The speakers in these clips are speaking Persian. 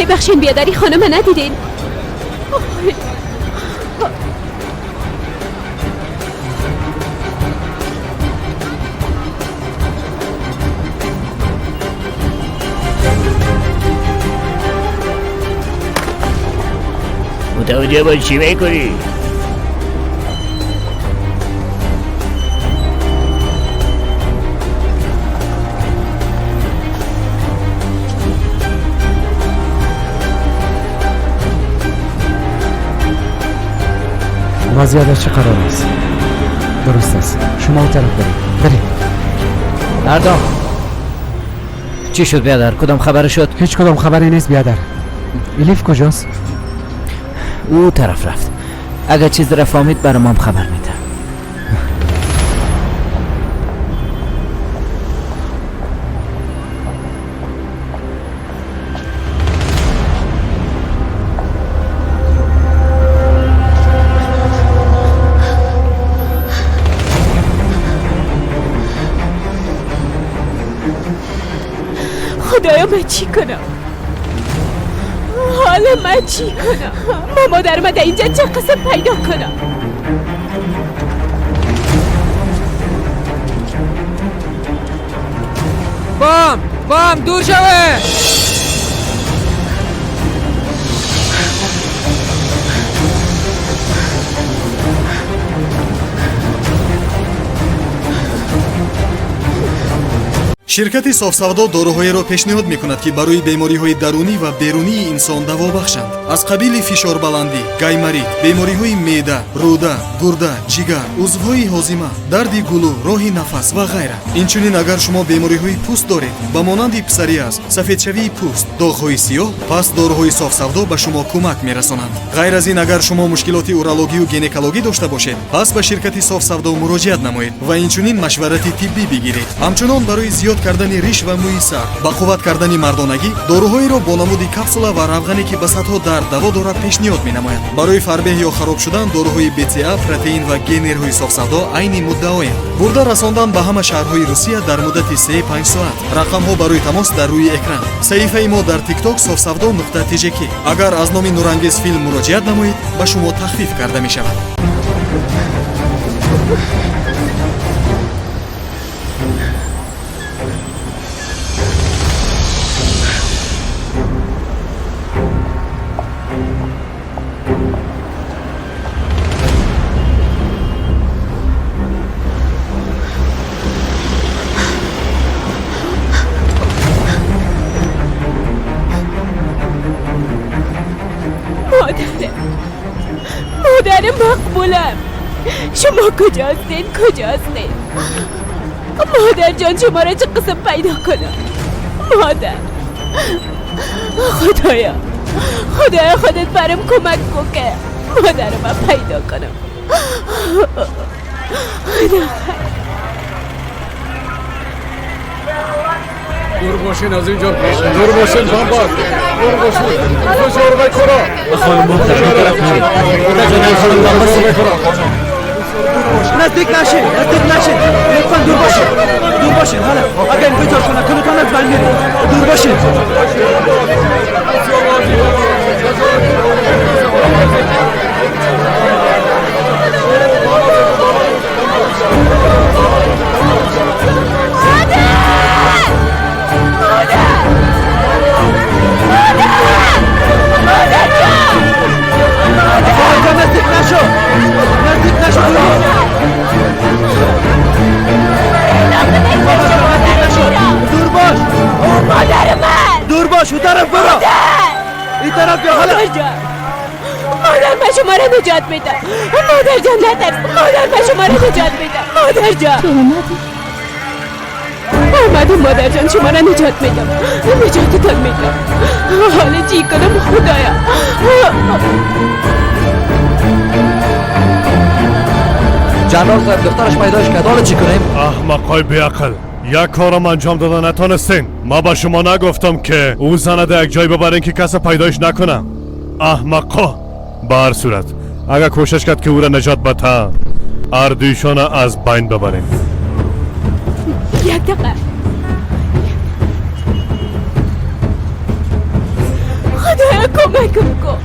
ببخشین بیادری خانم ندیدین. متوجه باید چی میکنی؟ وضعیت چه قرار است؟ درست است. شما اون طرف برید. مردم چی شد بیادر؟ کدام خبر شد؟ هیچ کدام خبری نیست بیادر. الیف کجاست؟ او طرف رفت. اگر چیز را فهمید برام هم خبر میده. خدایا من چی کنم؟ حالا من چی کنم؟ ما مادر من در اینجا چه قسم پیدا کنم؟ بام دور شوه. ширкати софсавдо доруҳоеро пешниҳод мекунад ки барои бемориҳои дарунӣ ва берунии инсон даво бахшанд. аз қабили фишорбаландӣ, гаймарид, бемориҳои меъда, рӯда, гурда, ҷигар, узвҳои ҳозима, дарди гулӯ, роҳи нафас ва ғайра. инчунин агар шумо бемориҳои пӯст доред ба монанди псориаз, сафедшавии пӯст, доғҳои сиёҳ, пас доруҳои софсавдо ба шумо кӯмак мерасонанд. ғайр аз ин агар шумо мушкилоти урологию гинекологӣ дошта бошед, пас ба ширкати софсавдо муроҷиат намоед ва инчунин машварати тиббӣ бигиред. ҳамчунон барои зиёд кардани риш ва мӯи сар, ба қувват кардани мардонагӣ доруҳоеро бо намуди капсула ва равғане ки ба сатҳо дард даво дорад пешниҳод менамоянд. барои фарбеҳ ё хароб шудан доруҳои БЦА, протеин ва генерҳои софсавдо айни муддаоянд. бурда расондан ба ҳама шаҳрҳои Русия дар муддати 3-5 соат. рақамҳо барои тамос дар рӯи экран. саҳифаи мо дар TikTok sofsavdo.tjk. агар аз номи нурангез филм муроҷиат намоед, ба шумо тахфиф карда мешавад. مادر مقبولم، شما کجاستین؟ مادر جان شما را چه قسم پیدا کنم؟ مادر خدایا خودت برام کمک کن که مادر من پیدا کنم. دور باشین از اینجا، دور باشین بامباز، دور باشین فشار بکرا خانم ما طرف نرید. خانم بامباز نزدیک نشین لطفا دور باشین حالا اگر این بیتار کنه کنتان از بین میرید. دور باشین. دور باش اون طرف برو. این طرف بیا. حالا مادر من شما را نجات میدم. مادر جان نترس. مادر من شما را نجات میدم. مادر جان اومدم. مادر جان شما را نجات میدم. نجاتتان میدم. حالا چی کنم خدایا؟ جنرال صاحب دخترش پیداش کرد. حالا چی کنیم؟ احمقای بیعقل، یک کارم انجام دادن نتونستین. ما با شما نگفتم که او زنه در یک جای ببرین که کس پیداش نکنه. احمقا. به هر صورت اگر کوشش کرد که او را نجات بده، اردویشان از بین ببرین. یک دقیقه. خدا کمکم کن.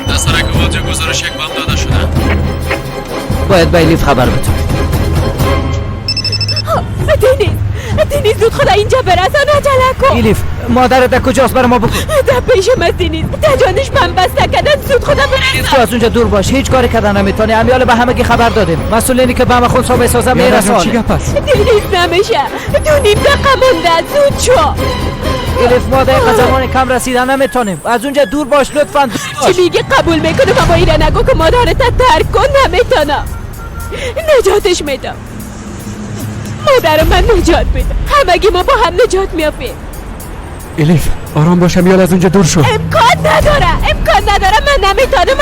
در سرک واجه گزارش یک بام داده شده. باید به الیف خبر بدم. دینیز زود خدا اینجا برسان عجله کن. الیف مادرت در کجاست؟ برای ما بگو. در پیشم از دینیز در جانش من بسته کردن. زود خدا برسان. تو از اونجا دور باش، هیچ کاری کردن نمیتونی. امیال به همگی خبر دادیم. مسئولینی که به همه خود را بسازم میرسانه. چی گپ است؟ دینیز نمیشه. دونیم دقیقه مونده. زود شو. الیف ما دقیقه زمان کم رسیدن نمیتونیم. از اونجا دور باش لطفاً. چی میگی؟ قبول میکنم اما ایره نگو که مادرت ترک کن. نمیتونم. نجاتش میدم. مادر من نجات میدم. همگی ما با هم نجات میافیم. الیف آرام باش، امیال از اونجا دور شو. امکان نداره من نمیتونم.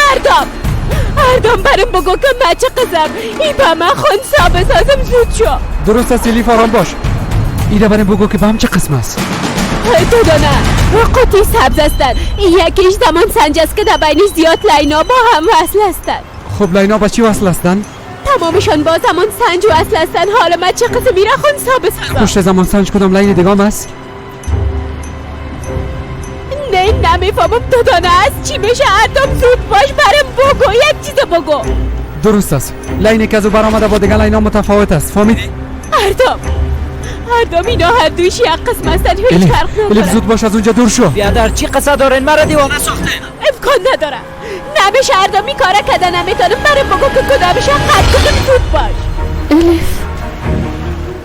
اردام برم بگو که من چه قسم ای با من خونسا بسازم. زود شو. درست است الیف آرام باش. ایده برم بگو که به هم چه قسم است. تو دانه قطعی سبز هستند. یکیش زمان سنج است که در بینش زیاد لینا با هم وصل هستند. خب لینا با چی وصل هستند؟ تمامشان با زمان سنج وصل هستند. حالا من چه قسم میره خونسا بسازم. پشت زمان سنج کدام لین دیگام است؟ نه نمیفهمم تو دانه است چی میشه. اردام زود باش برم بگو. یک چیز بگو. درست است. لینی که از او برآمده با دیگر لینا متفاوت است. فهمیدی؟ اردام اینا هر دویش یک قسم هستن. هیچ الیف فرق الیف نداره. زود باش از اونجا دور شو. بیادر چی قصه دارین؟ مرا دیوانه ساختین. امکان نداره. نمیشه. اردامی کاره کده نمیتونم. برم بگو که کدامشه قد کنم. زود باش.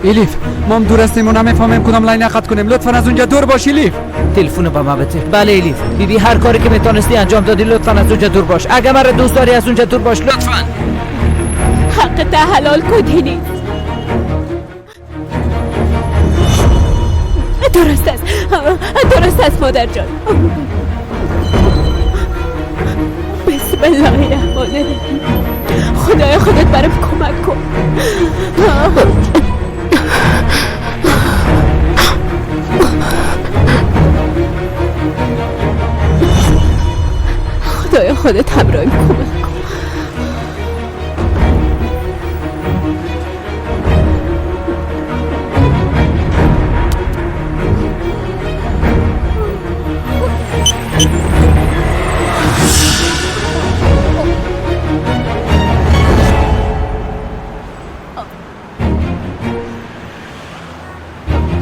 الیف ما هم دور هستیم و نمیفهمیم کدام لین قطع کنیم. لطفا از اونجا دور باش الیف. تلفن به ما بده. بله الیف بیبی هر کاری که میتونستی انجام دادی. لطفا از اونجا دور باش. اگه مرا دوست داری از اونجا دور باش لطفا. حق تا حلال کدی نیست. درست است مادر جان. بسم الله الرحمن الرحیم. خدای خودت برام کمک کن. خدای خودت همراهیم کمک کن.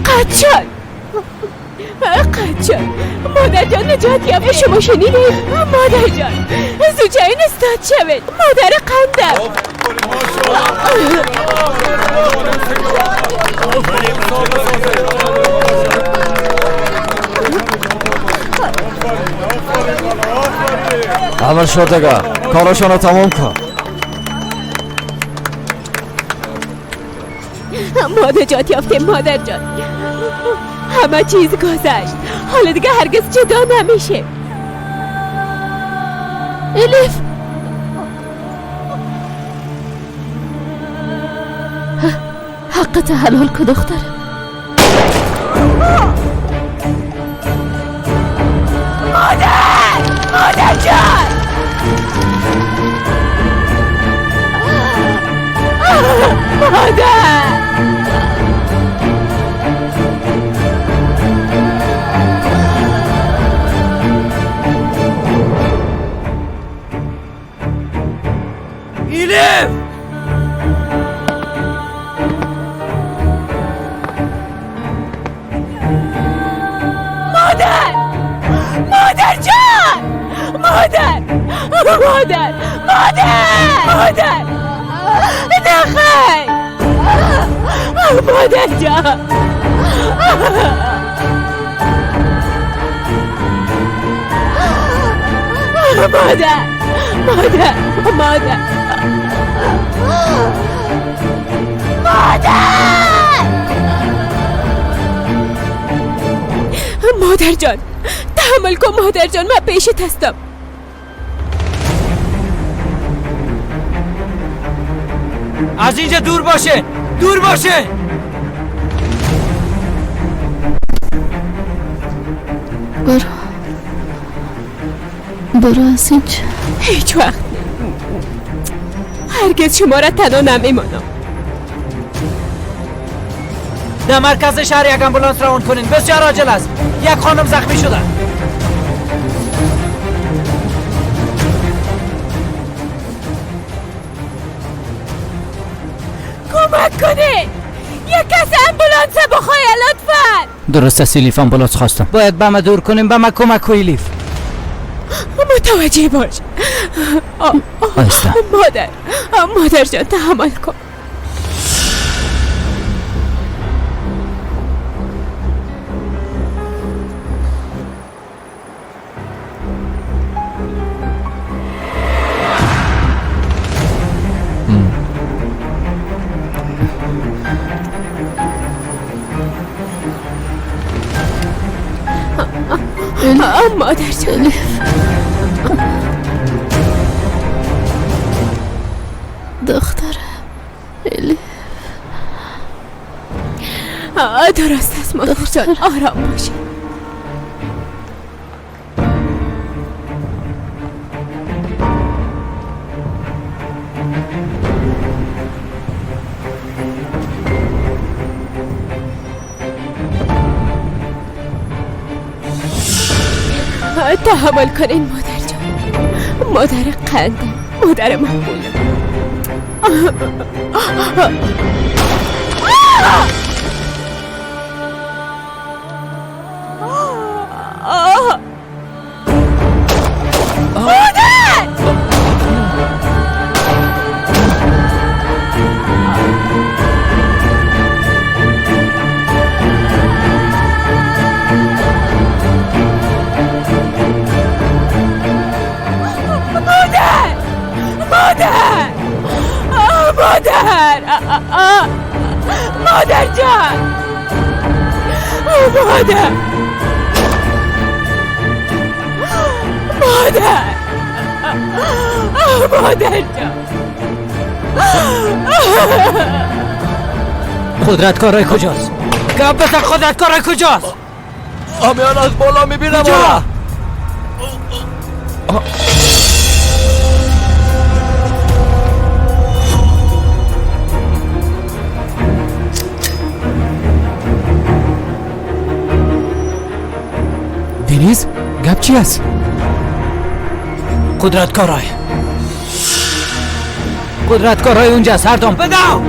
قدشان مادر جان نجات یافته. شما شنیدید؟ مادر جان زوجه این استاد شوید. مادر قندم. عمل شدگاه کارشان رو تمام کن. ما نجات یافتیم مادر جان. همه چیز گذشت. حالا دیگه هرگز جدا نمیشه. الیف حقت حلال که دخترم. مادر جان. مادر الیف مادر جان. مادر نخیر. مادر جان. مادر جان تحمل کن. مادر جان من پیشت هستم. از اینجا دور باشه. برو از اینجا. هیچ وقت هرگز شما را تنها نمیمانم. در مرکز شهر یک امبولانس روان کنین. بسیار عاجل است. یک خانم زخمی شده. کمک کنین. یک کس امبولانس بخواه لطفا. درست است ایلیف، امبولانس خواستم. باید به ما دور کنیم. به ما کمک کن ایلیف. متوجه باش. آیسته. مادر جان تحمل کن. مادر جان دخترم الیف. درست است مادر جان، آرام باشی. تحمل کنین مادر جان. مادر قندم، مادر محبوبم. مادر جان. مادر جان. قدرتکارای کجاست؟ گپ بزن، قدرتکارای کجاست؟ آمیان از بالا میبینم. کجا؟ دنیز گپ چی است؟ قدرتکارای اونجاست. هر دوم بداو.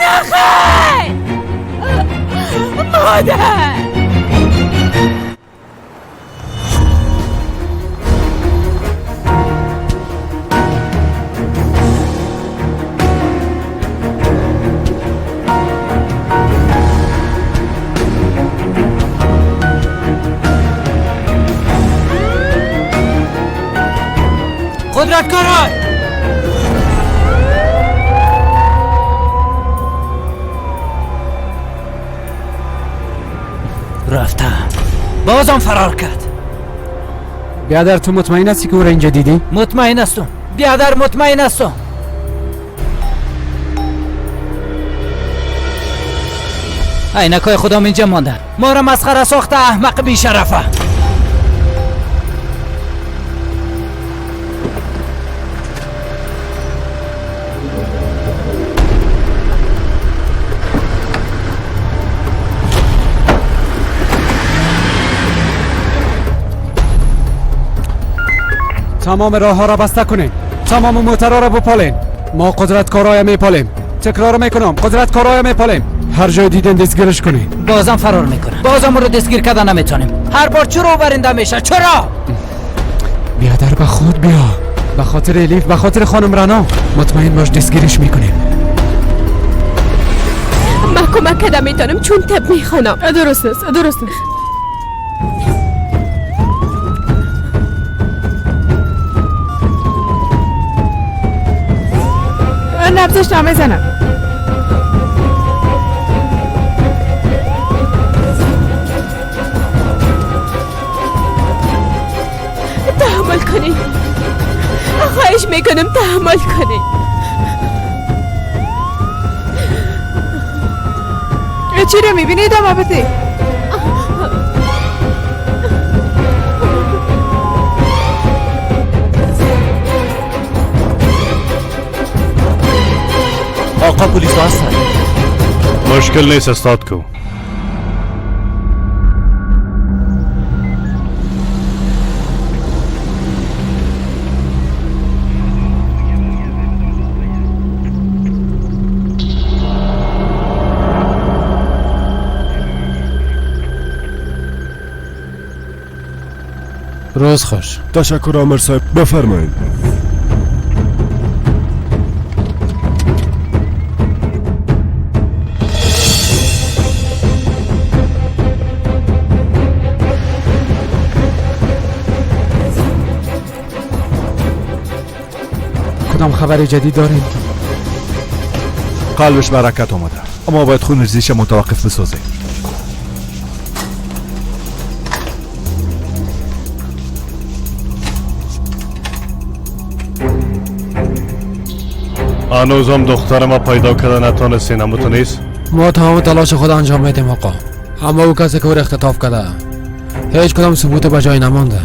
نخیر. مادر. قدرتکارای رفتم. بازم فرار کرد. بیادر تو مطمئن هستی که او را اینجا دیدی؟ مطمئن هستم. بیادر مطمئن هستم. عینکای خودم اینجا ماندن. ما را مسخره ساخته احمق بیشرفه. تمام راه ها را بسته کنین. تمام موترها را بپالین. ما قدرتکارای میپالیم. تکرار میکنم، قدرتکارای میپالیم. هر جای دیدن دستگیرش کنین. بازم فرار میکنه. بازم رو دستگیر کردن نمیتونیم. هر بار چرا برنده میشه؟ چرا؟ بیادر به خود بیا. به خاطر الیف، به خاطر خانم رنا. مطمئن باش دستگیرش میکنیم. من کمک کردم میتونم چون تب میخوانم. درست است. نبضش نامه زنم. تحمل کنی. خواهش میکنم تحمل کنی. چی رو میبینید اما بده آقا پلیس هستن. مشکل نیست استاد کو. روز خوش. تشکر آمر صاحب، بفرمایید. کدام خبر جدید دارین؟ قلبش برکت آمده، اما باید خون ریزیش متوقف بسازه. هنوزم دختر ما پیدا کردن نتونستین، اما تو نیست؟ ما تمام تلاش خود انجام میدیم آقا، اما او کسی که او اختطاف کرده هیچ کدام ثبوت به جای نمانده.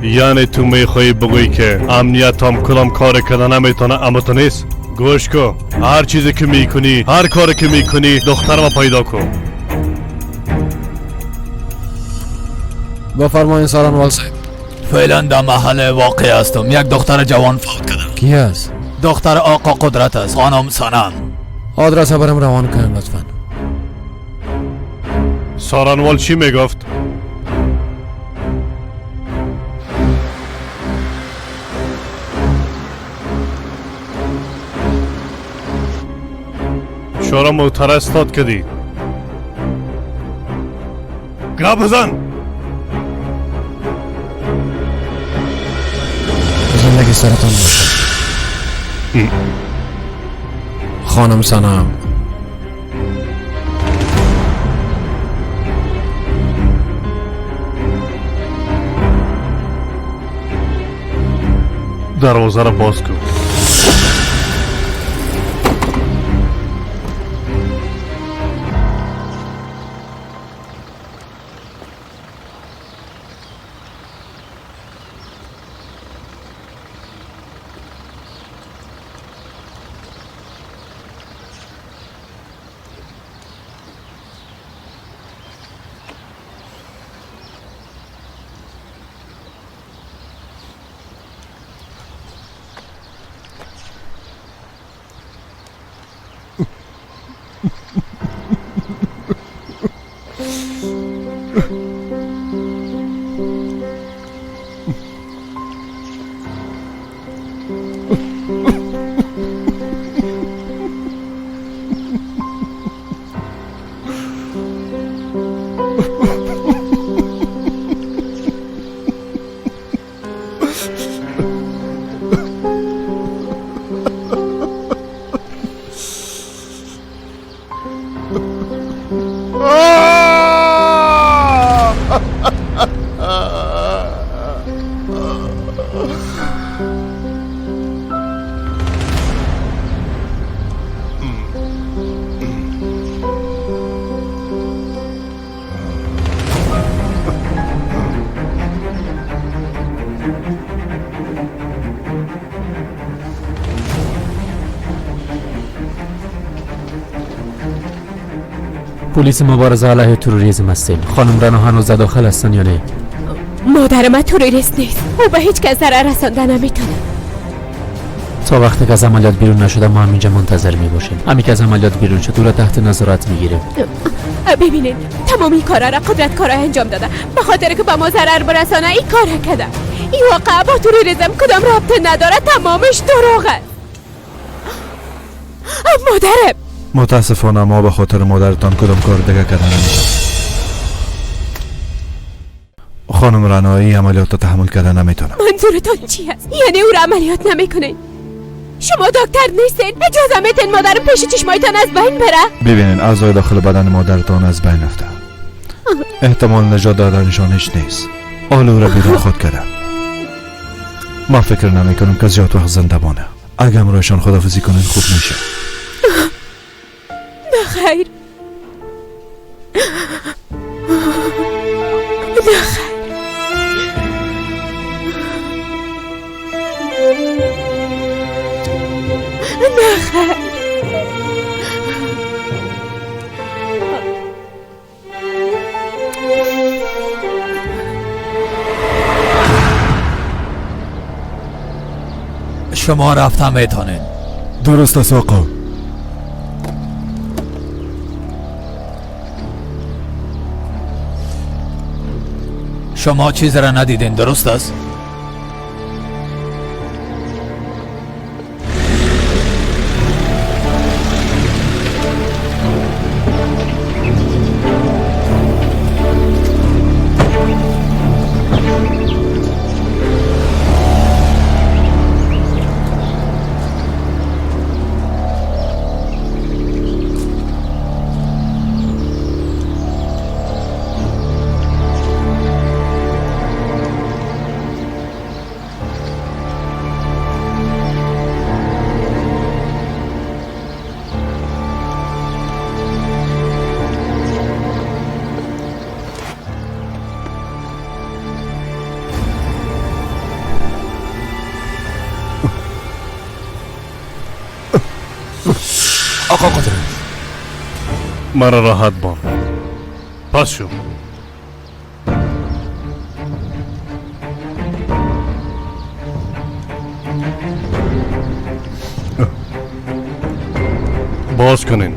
یعنی تو میخوایی بگویی که امنیت هم کدام کار کردن نمیتونه اما تو نیست؟ گوش کو، هر چیزی که میکنی، هر کاری که میکنی دختر ما پیدا کن. بفرمایین سارنوال صاحب. فعلا در محل واقع هستم. یک دختر جوان فوت کرده. کی است؟ دختر آقا قدرت است، خانم سنم. آدرس برام روان کنن لطفا. سارنوال چی میگفت؟ چرا معترض داد کردی؟ گپ بزن. زندگی سرتان باشه خانم سنم. دروازه را باز کن. پلیس مبارزه علیه تروریسم هستیم. خانم رنا هنوز داخل هستن یا نه؟ مادر من تروریست نیست. او به هیچ کس ضرر رسانده نمیتونه. تا وقتی که از عملیات بیرون نشده ما هم اینجا منتظر میباشیم. همین که از عملیات بیرون شد او را تحت نظارت میگیریم. ببینید تمام این کارا را قدرت کارا انجام داده به خاطر که به ما ضرر برسانه این کار کرده. این واقعا با تروریسم کدام رابطه نداره، تمامش دروغه. مادرم متاسفانه ما به خاطر مادرتان کدام کار دیگه کردن نمیشه. خانم رنایی عملیات رو تحمل کردن نمیتونه. منظورتون چی هست؟ یعنی او را عملیات نمیکنین؟ شما دکتر نیستین؟ اجازه میتین مادرم پیش چشمایتان از بین بره؟ ببینین اعضای داخل بدن مادرتان از بین رفته. احتمال نجات دادنشان هیچ نیست. آلو را بیرون خود کرده. ما فکر نمیکنم که زیاد وقت زنده مانه. اگه امروزشان خداحافظی کنین خوب میشه. نه خیر، شما رفتم میتونین. درست است آقا. شما چیز را ندیدین، درست است؟ آقا قدرت مرا راحت بان. پس شو. باز کنین.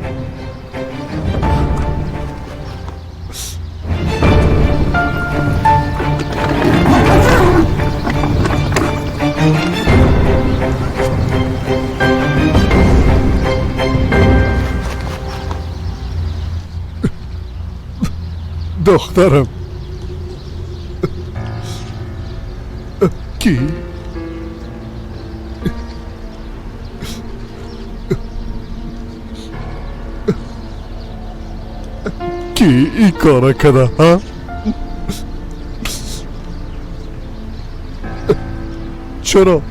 دخترم کی؟ کی این کار کرده ها؟ چرا؟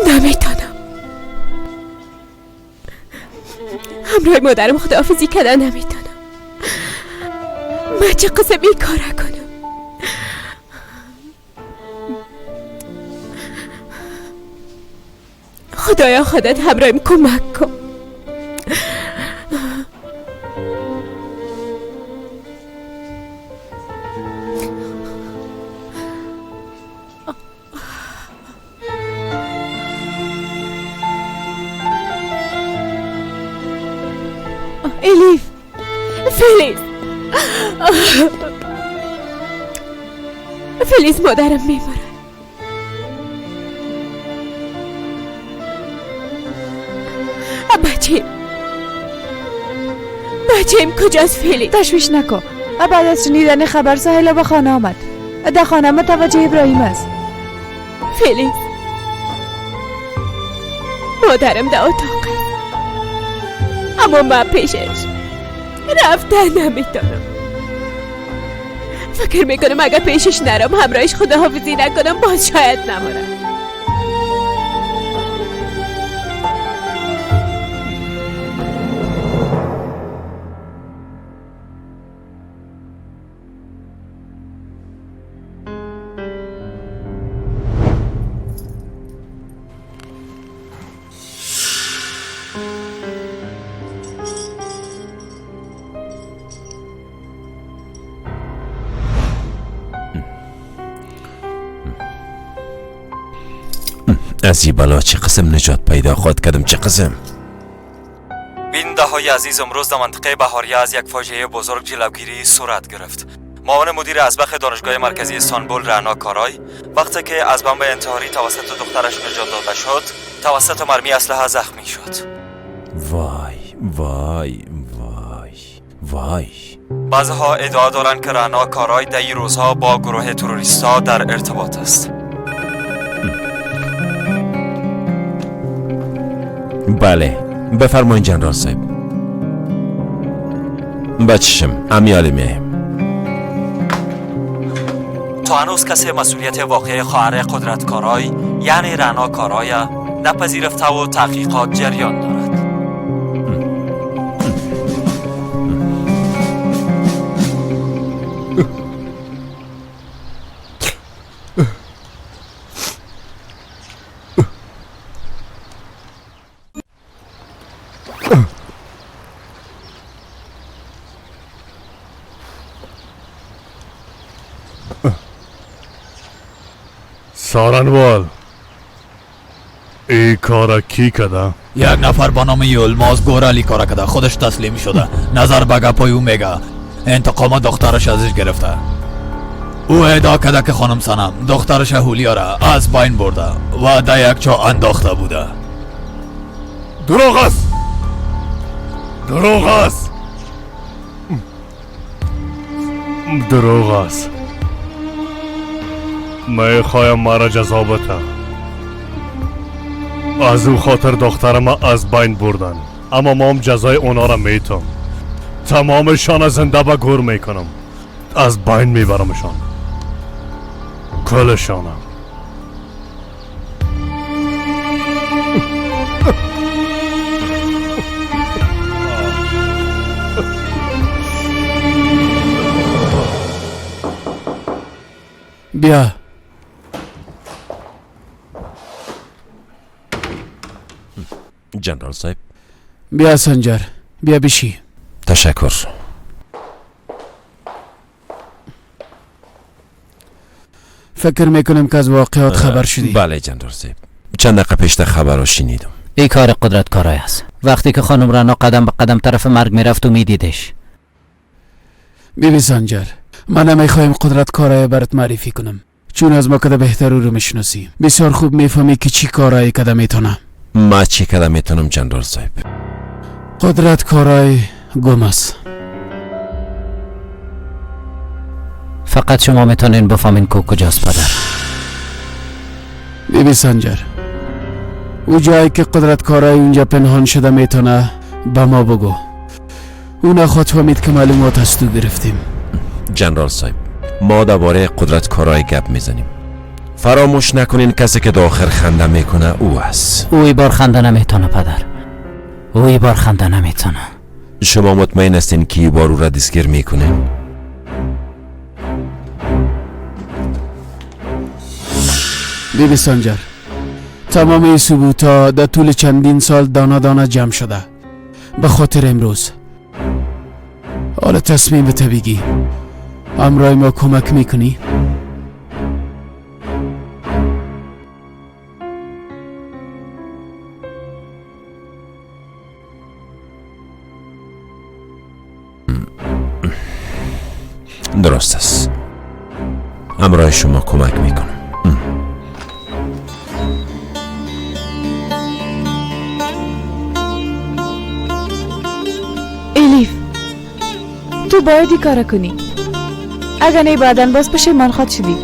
نمیتونم. همراه مادرم خداحافظی کردن نمیتونم. من چه قسم این کار کنم؟ خدایا خودت همراهیم کمک کن. الیف، فلیس، فلیس مادرم میمارد. بچه‌م کجاست فلیس؟ تشویش نکن. بعد از شنیدن خبر ساحل به خانه آمد. در خانه متوجه ابراهیم است. فلیس، مادرم در اتاق است، اما من پیشش رفتن نمیتونم. فکر میکنم اگر پیشش نرم همراهش خداحافظی نکنم باز شاید نمارم. از این بلا چه قسم نجات پیدا خواهد کردم؟ چه قسم؟ بیننده های عزیز، امروز در منطقه بهاریه از یک فاجعه بزرگ جلوگیری صورت گرفت. معاون مدیر ازبخ دانشگاه مرکزی استانبول رعنا کارای وقتی که از بمب انتحاری توسط دخترش نجات داده شد توسط مرمی اسلحه زخمی شد. وای وای وای وای. بعضها ادعا دارند که رعنا کارای در این روزها با گروه تروریستا در ارتباط است. بله بفرمایین جنرال صاحب. بچشم امیالی میایم. تا هنوز کسی مسئولیت واقعی خواهر قدرت کارای یعنی رعنا کارای نپذیرفته و تحقیقات جریان دارد. سارنوال ای کارا کی کده؟ یک نفر با نام یلماز گورالی کارا کده، خودش تسلیم شده. نظر به گپای او میگه انتقام دخترش ازش گرفته. او ادعا کده که خانم سنم دخترش هولیا را از بین برده و در یک چاه انداخته بوده. دروغ است، دروغ است، دروغ است. میخوایم مرا جزا بده. از او خاطر دخترم از بین بردن، اما مام جزای اونا را میتم. تمامشان زنده به گور میکنم، از بین میبرمشان کلشانم. بیا جنرال صاحب. بیا سنجر، بیا بشی. تشکر. فکر میکنم که از واقعات خبر شدی. بله جنرال صاحب، چند دقیقه پیشتر خبر رو شنیدم. این کار قدرت کارای است. وقتی که خانم رعنا قدم به قدم طرف مرگ میرفت و میدیدش. بیبی سنجر، من نمیخوایم قدرت کارای برات معرفی کنم، چون از ما کده بهتر او رو میشناسی. بسیار خوب میفهمی که چی کارایی کده میتونه. ما چی کده میتونم جنرال صاحب؟ قدرت کارای گم است. فقط شما میتونین بفهمین که کجاست پدر. بیبی سنجر، او جایی که قدرت کارای اونجا پنهان شده میتونه به ما بگو. او نخواد فهمید که معلومات از تو گرفتیم. جنرال صاحب، ما درباره قدرت کارای گپ میزنیم. فراموش نکنین کسی که داخل خنده میکنه او است. او ای بار خنده نمیتونه پدر. او ای بار خنده نمیتونه. شما مطمئن هستین که ای بار او را دستگیر میکنه؟ بیبی سنجر، تمام این ثبوتا در طول چندین سال دانه دانه جمع شده به خاطر امروز. حالا تصمیم به بگی امرای ما کمک میکنی؟ درست است، امرای شما کمک میکنم. الیف، تو باید این کار کنی. اگر نه بعدن باز پشیمان خواهد شدی.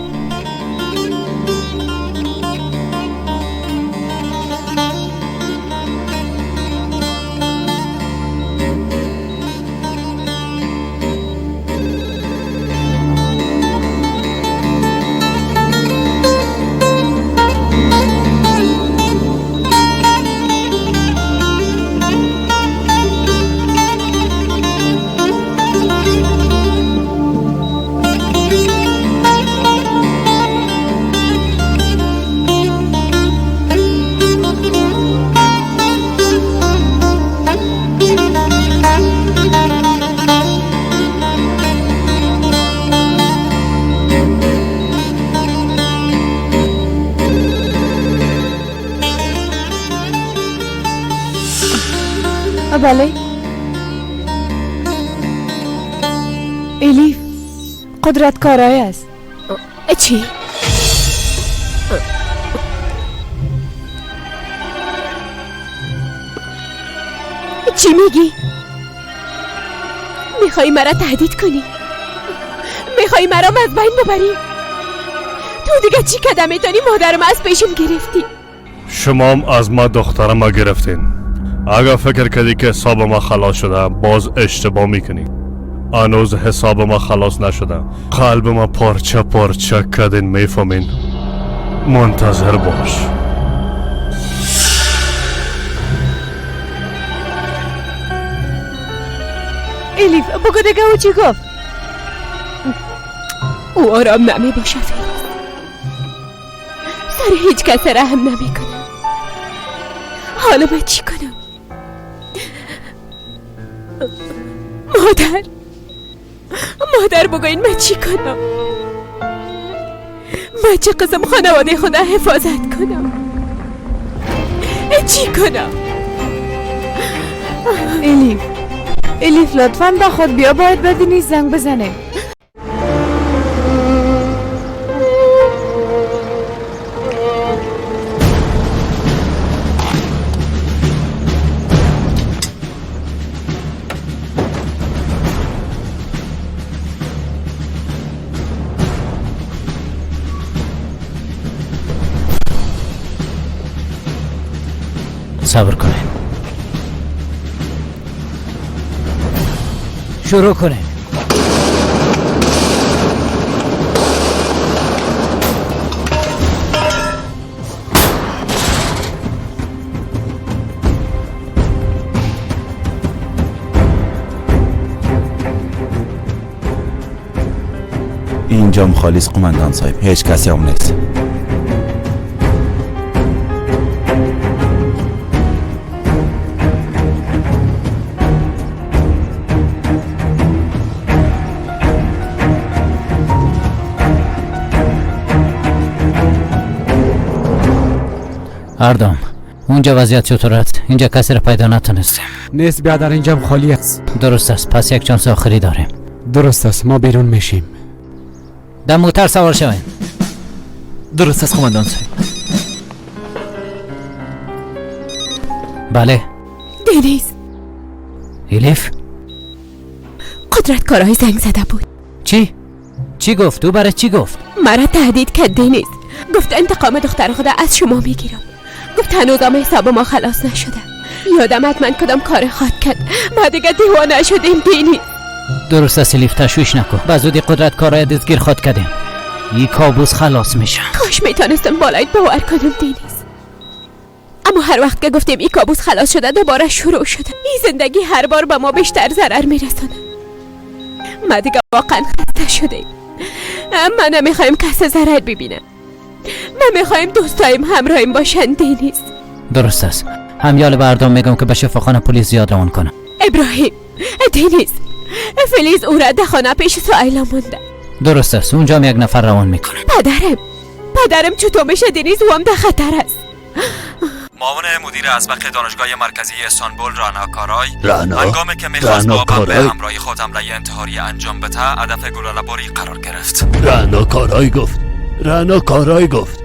بله الیف، قدرت کارای است. چی؟ چی میگی؟ میخوای مرا تهدید کنی؟ میخوای مرا از بین ببری؟ تو دیگه چی کده میتونی مادرم از پیشم گرفتی؟ شما از ما دخترم گرفتین. اگر فکر کردی که حساب ما خلاص شده باز اشتباه میکنی. هنوز حساب ما خلاص نشده. قلب ما پارچه پارچه کردین، میفهمین؟ منتظر باش. الیف بگو دیگه او چی گفت؟ او آرام نمی باشه فیروز. سر هیچ کس رحم نمی کنم. حالا من چی کنم؟ مادر بگوین من چی کنم؟ من چه قسم خانواده خدا حفاظت کنم؟ چی کنم؟ الیف لطفاً با خود بیا، باید بدونی زنگ بزنه. صبر کنین، شروع کنین. اینجام خالیس قماندان صاحب، هیچ کسی هم نیست. اردام، اونجا وضعیت چطور است؟ اینجا کسی را پیدا نتونستیم. نیست بیادر، اینجا خالی است. درست است، پس یک چانس آخری داریم. درست است، ما بیرون میشیم. در موتر سوار شوین. درست است قماندان صاحب. بله. دنیز، الیف، قدرت کارهای زنگ زده بود. چی گفت؟ او برای چی گفت؟ مرا تهدید کرد دنیز. گفت انتقام دختر خدا از شما میگیرم. گفت هنوزم حساب ما خلاص نشده. یادم حتما کدام کار خواهد کرد. ما دیگه دیوانه شدیم دنیز. درست است الیف، تشویش نکن. بزودی قدرت کارهای دزگیر خود کردیم. این کابوس خلاص میشه. کاش میتونستم بالایت باور کنم دنیز. اما هر وقت که گفتیم این کابوس خلاص شده دوباره شروع شده. این زندگی هر بار به ما بیشتر ضرر میرسونه. ما دیگه واقعا خسته شدیم. ما نمیخوایم کس ضرر ببینه. ما میخوایم دوستایم همراهیم باشن دنیز. درست است. همیال بردام میگم که به شفاخانه پلیس زیاد روان کنم. ابراهیم، دنیز، فلیز او را دخانه پیش سائلا مونده. درست است، اونجا هم یک نفر روان میکنه. پدرم چطور میشه دنیز؟ او هم در خطر است. معاون مدیر ازبق دانشگاه مرکزی استانبول رانا کارای هنگامی که میخواست با بمب همراه خود حمله انتحاری انجام بده هدف گلوله‌باری قرار گرفت. رانا کارای گفت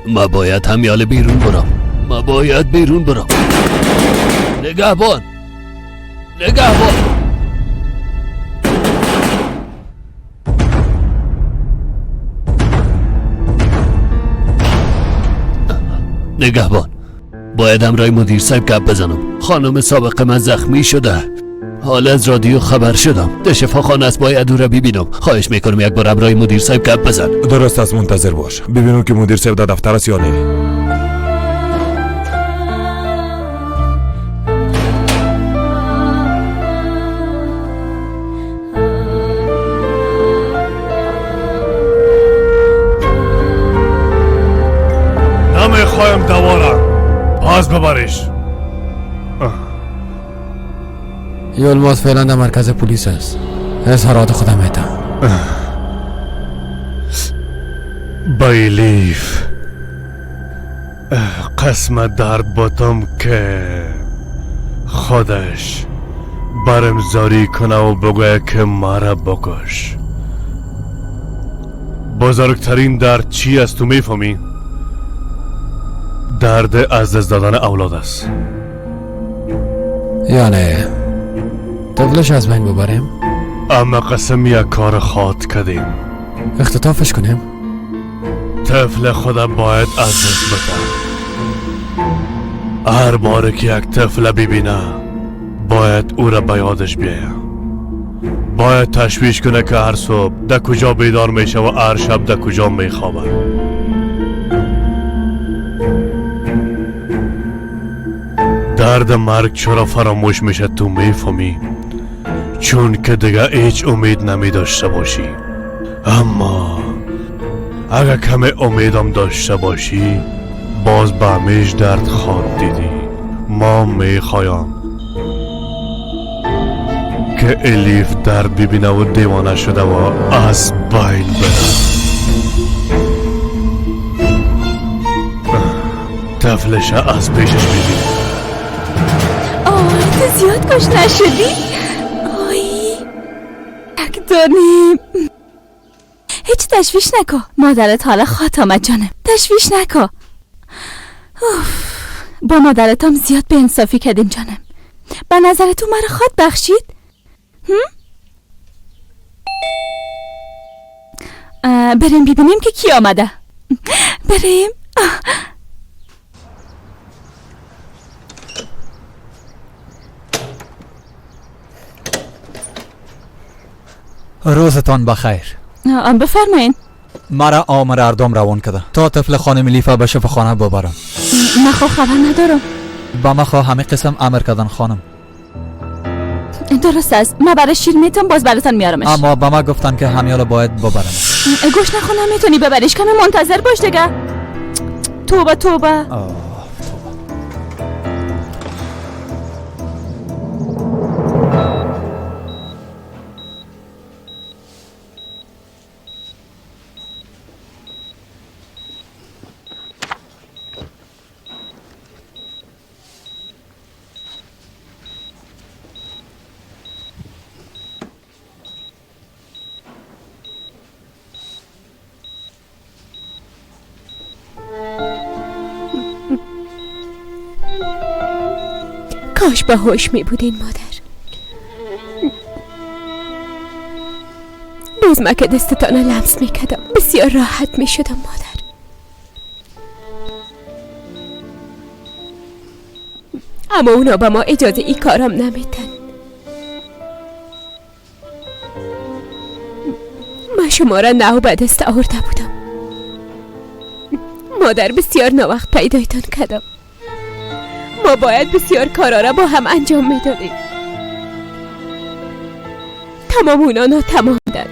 ما باید همیال بیرون برم. نگهبان باید همراه مدیر صاحب گپ بزنم. خانم سابق من زخمی شده. حالا از رادیو خبر شدم. ده شفاخانه است، باید او را ببینم. خواهش میکنم یک بار همراه مدیر صاحب گپ بزن. درست است، منتظر باش ببینم که مدیر صاحب در دفتر است یا نه. نمیخوایم دوارم، باز ببریش. یلماز فعلا در مرکز پلیس است. اظهارات خودم میدم. بایلیف قسم درد باتم که خودش برم زاری کنه و بگویه که مرا بکش. بزرگترین درد چی است تو میفهمی؟ درد از دست دادن اولاد است. یعنی طفلش از بین ببریم؟ اما قسم یک کار خاط کردیم. اختطافش کنیم؟ طفل خدا باید از دست بده. هر باره که یک طفل ببینه باید او را به یادش بیاید. باید تشویش کنه که هر صبح در کجا بیدار میشه و هر شب در کجا میخوابه. درد مرگ چرا فراموش میشه تو میفهمی؟ چون که دیگه هیچ امید نمی داشته باشی. اما اگه کمی امیدم داشته باشی باز به همیش درد خواد دیدی. ما میخوایم که الیف درد ببینه و دیوانه شده و از بین بره. طفلش از پیشش ببینه. تو زیاد کش نشدی؟ آی اکدانیم. هیچ تشویش نکن، مادرت حالا خواد آمد جانم. تشویش نکن. با مادرتم زیاد به انصافی کردیم جانم. به نظر تو مرا خواد بخشید؟ بریم ببینیم که کی آمده. بریم. روزتان بخیر. بفرمایین. مرا آمر اردام روان کده تا طفل خانم لیفا به شفاخانه ببرم. من خب خبر ندارم. با ما خو همه قسم امر کردن خانم. درست است، من برای شیر میتونم باز براتان میارمش. اما با ما گفتن که همیالا باید ببرم. گوش نخونم میتونی ببریش، کمی منتظر باش دیگه. توبه توبه. کاش به هوش می بودین مادر. باز من که دستتان لمس می کردم بسیار راحت می شدم مادر. اما اونا با ما اجازه ای کارم نمیدن. من شما را نه به دست آورده بودم مادر. بسیار ناوقت پیدایتان کردم. ما باید بسیار کارا را با هم انجام میدادیم. تمام اونا ناتمامدن.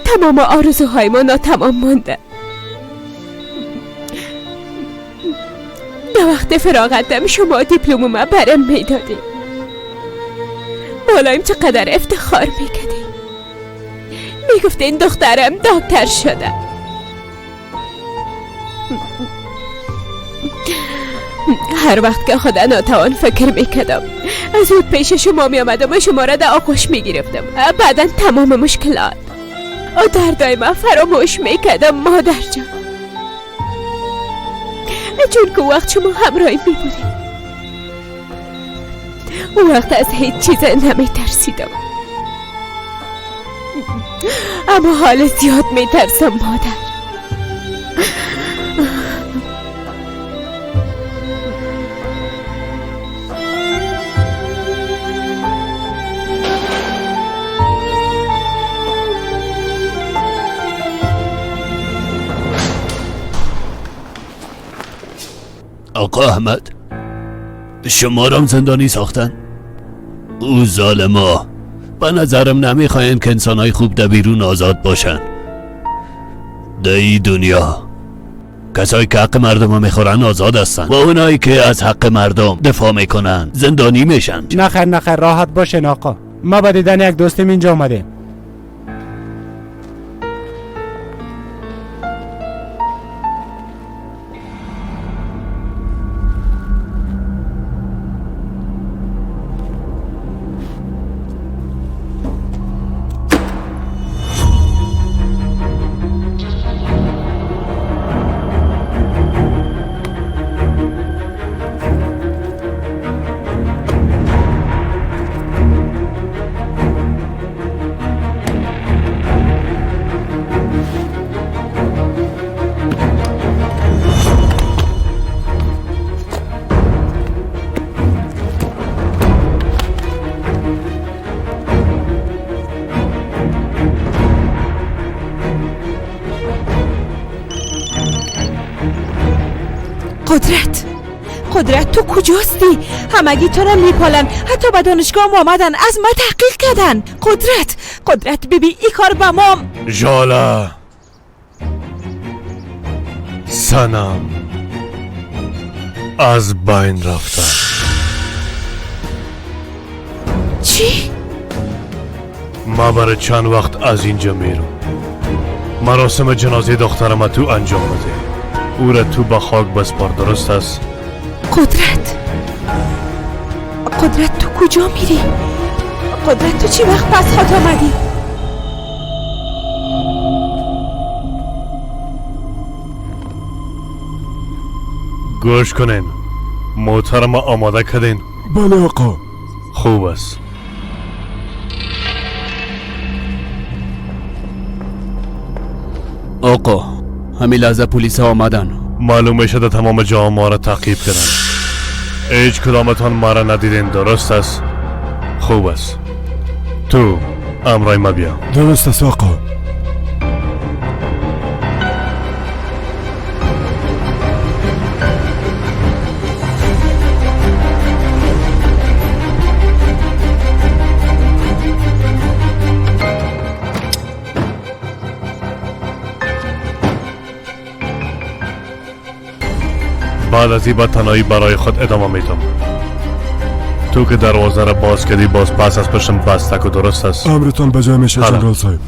تمام آرزوهای ما ناتمام مانده. در وقت فراغتم شما دیپلم ما برم میدادیم. بالایم چقدر افتخار میکردیم. میگفتین دخترم دکتر شده. هر وقت که خدا ناتوان فکر میکردم از اون پیش شما میامدم و شما را در آغوش میگرفتم. بعدا تمام مشکلات و دردای من فراموش میکردم مادر جان. چون که وقت شما همراهی میبودیم اون وقت از هیچ چیز نمیترسیدم. اما حال زیاد میترسم مادر. آقا احمد، شما رام زندانی ساختن؟ او ظالما. به نظرم نمیخواین که انسانهای خوب در بیرون آزاد باشن. در این دنیا کسایی که حق مردم رو میخورن آزاد هستن و اونایی که از حق مردم دفاع میکنن زندانی میشن. نخیر راحت باشین آقا. ما با دیدن یک دوستیم اینجا اومدیم. قدرت تو کجاستی؟ همگی تو را میپالن، حتی به دانشگاه هم آمدن، از ما تحقیق کردن. قدرت ببین ای کار به ما. جالا سنم از بین رفته. چی؟ ما برای چند وقت از اینجا میرم. مراسم جنازه دخترم تو انجام بده. او را تو به خاک بسپار، درست است؟ قدرت تو کجا میری؟ قدرت تو چی وقت پس خاط آمدی؟ گوش کنین، محترم آماده کردین؟ بله آقا. خوب است. آقا همین لحظه پلیس ها آمدن. معلوم میشه در تمام جا ما را تعقیب کردن. هیچ کدامتان ما را ندیدین، درست است؟ خوب است. تو امرای ما بیا. درست است آقا. بعد از این به تنهایی برای خود ادامه میدم. تو که دروازه را باز کردی، باز پس از پشتم بسته کو، درست است؟ امرتان بجای میشه جنرال صاحب.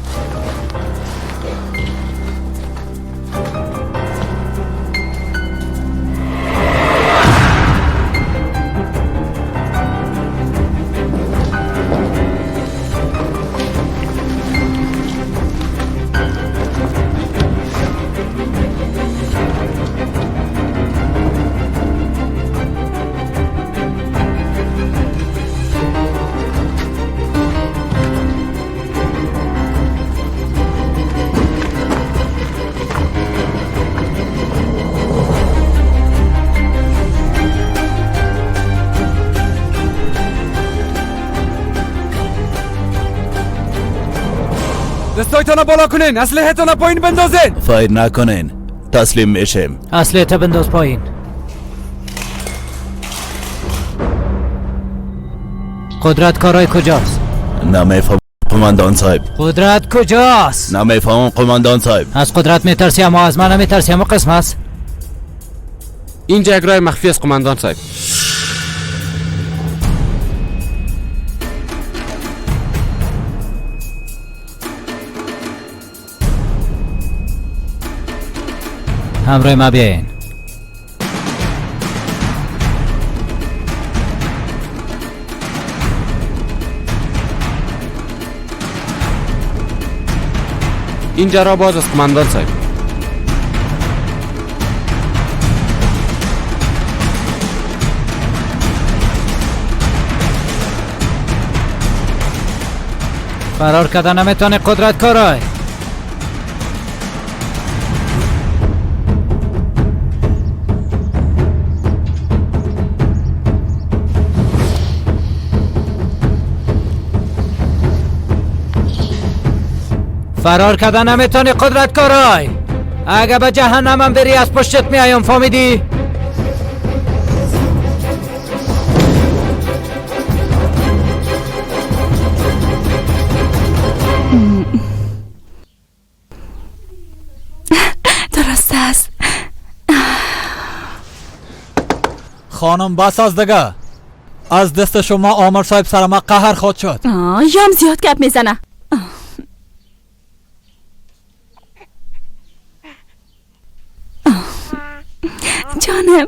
دستایتان بالا کنین، اسلحه‌تان پایین بندازین. فایر نکنین، تسلیم میشیم. اسلحه تا بنداز پایین. قدرت کارای کجاست؟ نمیفهم قماندان صاحب. قدرت کجاست؟ نمیفهم قماندان صاحب. از قدرت میترسی اما از من نمیترسی، اما قسم است. اینجا یک راه مخفی است قماندان صاحب. همراه ما بیاین. اینجا را باز است قماندان صاحب. فرار کردن نمیتونه قدرت کارای. فرار کردن نمیتونی قدرت کارای. اگه به جهنمم بری از پشتت میایم، فهمیدی؟ درست است. خانم بس از دیگه. از دست شما آمر صاحب سر ما قهر خود شد. جام زیاد گپ میزنه. جانم.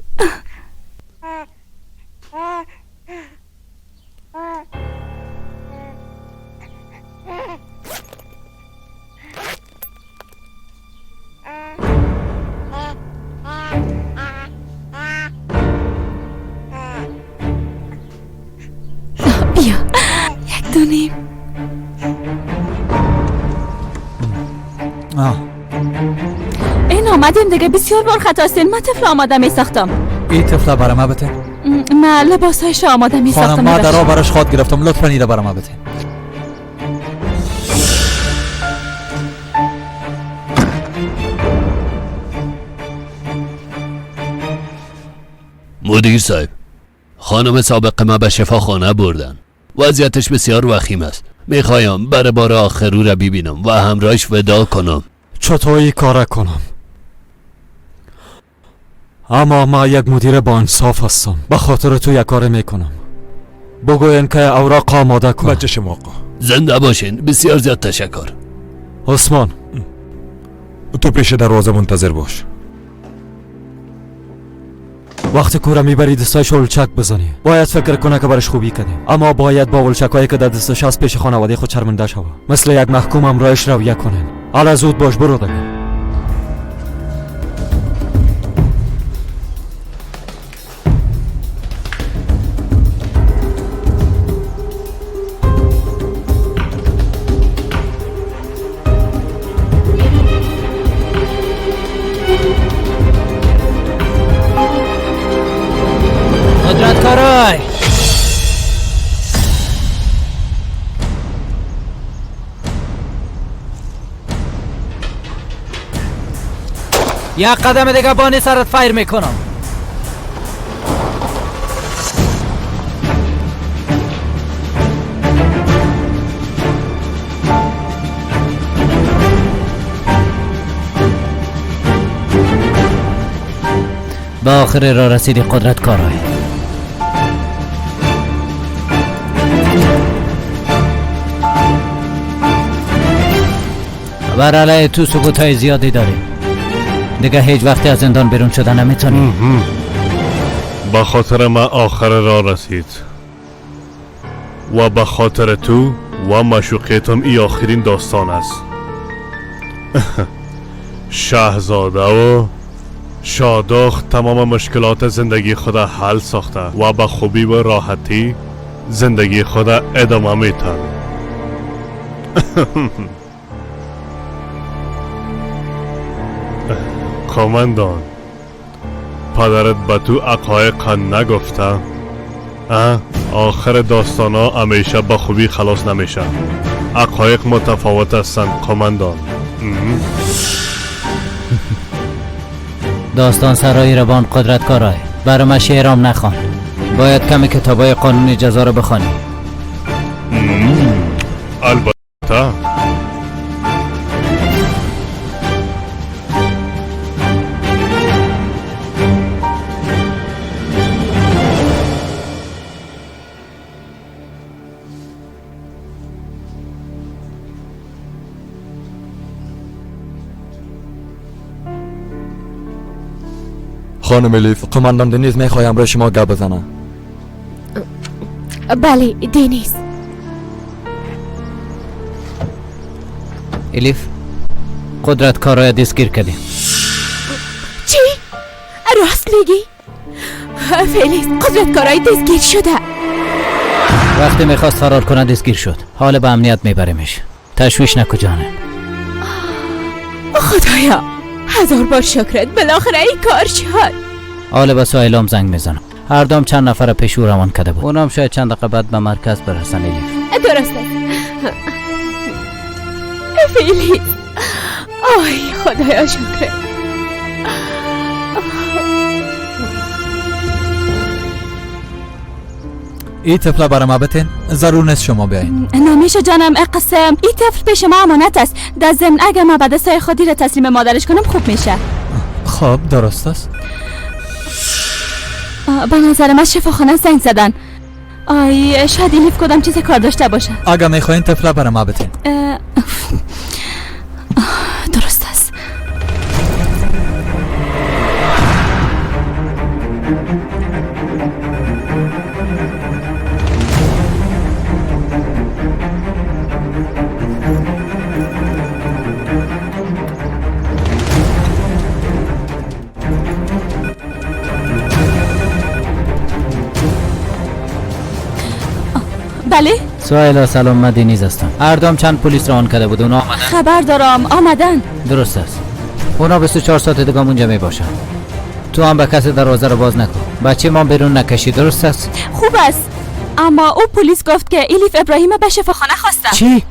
بیا یک دونیم. این آمدیم دیگه، بسیار بار خطا استین. من طفل آماده می ساختم. این طفل برای ما بته؟ نه لباسایش آماده می ساختم. خانم ما در برش خواد گرفتم، لطفا ایره برای ما بته. مدیر صاحب، خانم سابق ما به شفاخانه بردن. وضعیتش بسیار وخیم است. میخوایم برای بار آخر او را ببینم و همراهش ودا کنم. چطوری کار کنم؟ اما ما یک مدیر با انصاف هستم. به خاطر تو یک کار میکنم. بگوین که اوراق آماده کن. بچه شما آقا. زنده باشین. بسیار زیاد تشکر. عثمان، تو پیش دروازه منتظر باش. وقتی کوره میبری دستایش ولچک بزنی. باید فکر کنه که برش خوبی کنیم، اما باید با ولچکایی که در دستش هست پیش خانواده خود شرمنده شوه. مثل یک محکوم همراهش رویه کنین. حالا زود باش، برو دیگه. قدرت کارای یک قدم دیگه بانی سرت فایر میکنم. به آخر را رسیدی قدرت کارای. بر علیه تو ثبوت های زیادی داریم. دیگه هیچ وقتی از زندان بیرون شدن نمیتونی. با خاطر ما آخر راه رسید و به خاطر تو و مشوقیتم ای آخرین داستان است. شاهزاده و شادخ تمام مشکلات زندگی خود حل ساخته و به خوبی و راحتی زندگی خود ادامه میتن. قماندان، پدرت به تو حقایق نگفته؟ آخر داستان ها همیشه به خوبی خلاص نمیشه. حقایق متفاوت هستند قماندان. داستان سرایی روان قدرت کارای. برای من شعرام نخوان. باید کمی کتابای قانونی جزا رو بخوانی. البته. خانم الیف، قماندان دنیز میخوایم برای شما گپ بزنم. بله دنیز. الیف، قدرت کارای دستگیر کردیم. چی؟ راست میگی؟ فلیس، قدرت کارای دستگیر شده. وقتی میخواست فرار کنه دستگیر شد. حال به امنیت میبریمش. تشویش نکو جانم. خدایا، 1000 بار شکرت، بالاخره این کار شد. حالا به سایلام زنگ میزنم. هر دوم چند نفر پیش او روان کرده بود. اونم شاید چند دقیقه بعد به مرکز برسن. الیف درست است. فلیس، آی خدایا شکرت. این طفل برای ما بتین. ضرور نیست شما بیاین. نمیشه جانم، قصه این طفل پیش ما امانت است. در ضمن اگر ما بعد سای خودی را تسلیم مادرش کنم خوب میشه. خب درست است. به نظر من شفاخانه زنگ زدن. آی شاید الیف کدام چیز کار داشته باشه. اگر میخواین طفل برای ما بتین. درست است. بله؟ سوهیلا سلام، من دنیز هستم. هر دوم چند پلیس روان کرده بود. اونا آمدن؟ خبر دارم آمدن. درست است. اونا 24 ساعت دیگه اونجا می باشن. تو هم به کسی دروازه رو باز نکن. بچه ما بیرون نکشی. درست است؟ خوب است. اما او پلیس گفت که الیف ابراهیم به شفاخانه خواسته. چی؟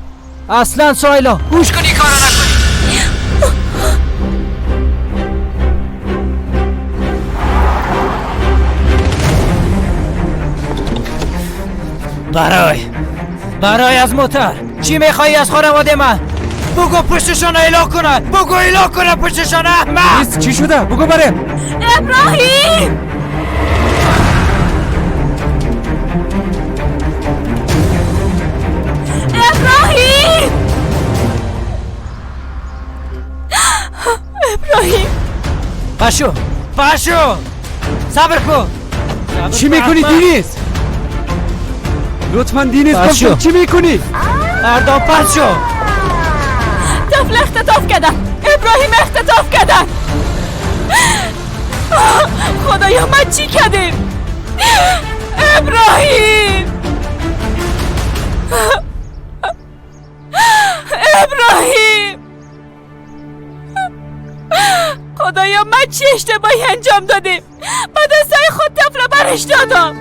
اصلا سوهیلا گوش کنی کارو نکنی. برای از موتر چی میخوایی از خانواده من؟ بگو پشتشان ایلا کنن، بگو ایلا کنن پشتشان. احمد چی شده؟ بگو بره. ابراهیم ابراهیم ابراهیم پاشو صبر کن. چی میکنی دینیز؟ لطفا دینیز گفتم چی میکنی؟ اردام پاشو. طفل اختطاف کردن. ابراهیم اختطاف کردن. خدایا ما چی کردیم؟ ابراهیم ابراهیم خدایا ما چی اشتباهی انجام دادیم؟ با دستای خود طفل برش دادم.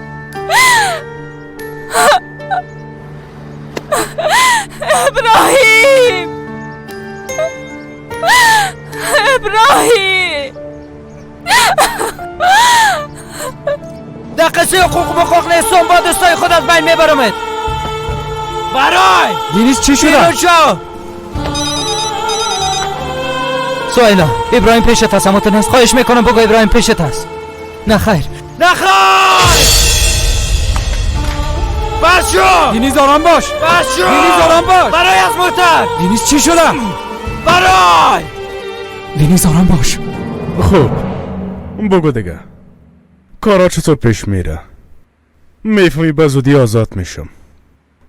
ابراهیم ابراهیم در قصه حقوق نیستم، با دستای خود از بین میبرمت. برای دینیز چی شده؟ سویلا ابراهیم پیشت هست. اما تنست خواهش میکنم بگو ابراهیم پیشت هست. نه خیر برشو. دینیز آرام باش. برای از موتر. دینیز چی شده؟ برای دینیز آرام باش. خب بگو دیگه کارا چطور پیش میره؟ میفهمی به زودی آزاد میشم.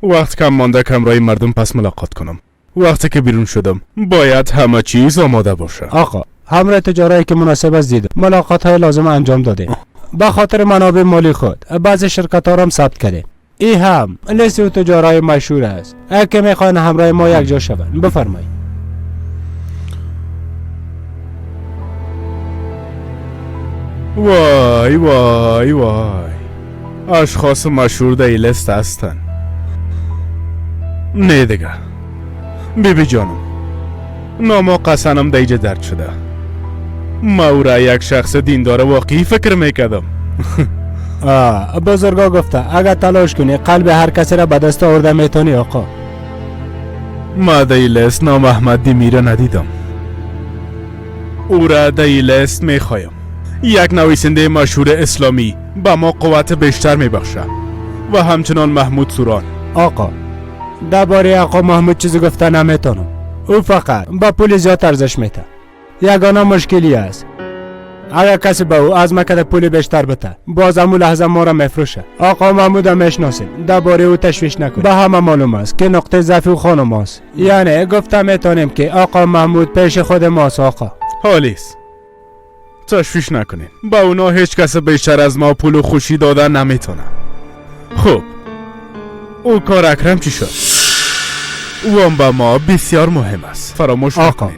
وقت کم مانده کمرای مردم پس ملاقات کنم. وقتی که بیرون شدم باید همه چیز آماده باشه. آقا همراه تجاری که مناسب است دیده، ملاقات های لازم انجام داده. به خاطر منابع مالی خود بعضی شرکت ها را هم ثبت کرده. این هم لیست تجارای مشهور است. اگه میخواین همراه ما یک جا شوند بفرمایید. وای وای وای، اشخاص مشهور در این لیست هستن. نه دیگه بیبی جانم، ناما قسنم دیجه درد شده. ما او را یک شخص دیندار واقعی فکر میکردم. بزرگا گفته اگر تلاش کنی قلب هر کسی را به دست آورده میتونی. آقا ما در این لیست نام احمد دیمیره ندیدم. او را در این لیست میخوایم. یک نویسنده مشهور اسلامی به ما قوت بیشتر میبخشه و همچنان محمود سوران. آقا درباره آقا محمود چیزی گفته نمیتونم. او فقط با پول زیاد ارزش میده. یگانه مشکلی است اگر کسی به او از مکد پول بیشتر بده باز همون لحظه ما را میفروشه. آقا محمود هم میشناسیم، درباره او تشویش نکن. به همه معلوم است که نقطه ضعف او خانم است. یعنی گفته میتونیم که آقا محمود پیش خود ماست. آقا حالیست، تشویش نکنین. با اونا هیچ کس بیشتر از ما پول و خوشی دادن نمیتونه. خب او کار اکرم چی شد؟ او هم با ما بسیار مهم است، فراموش نکنین.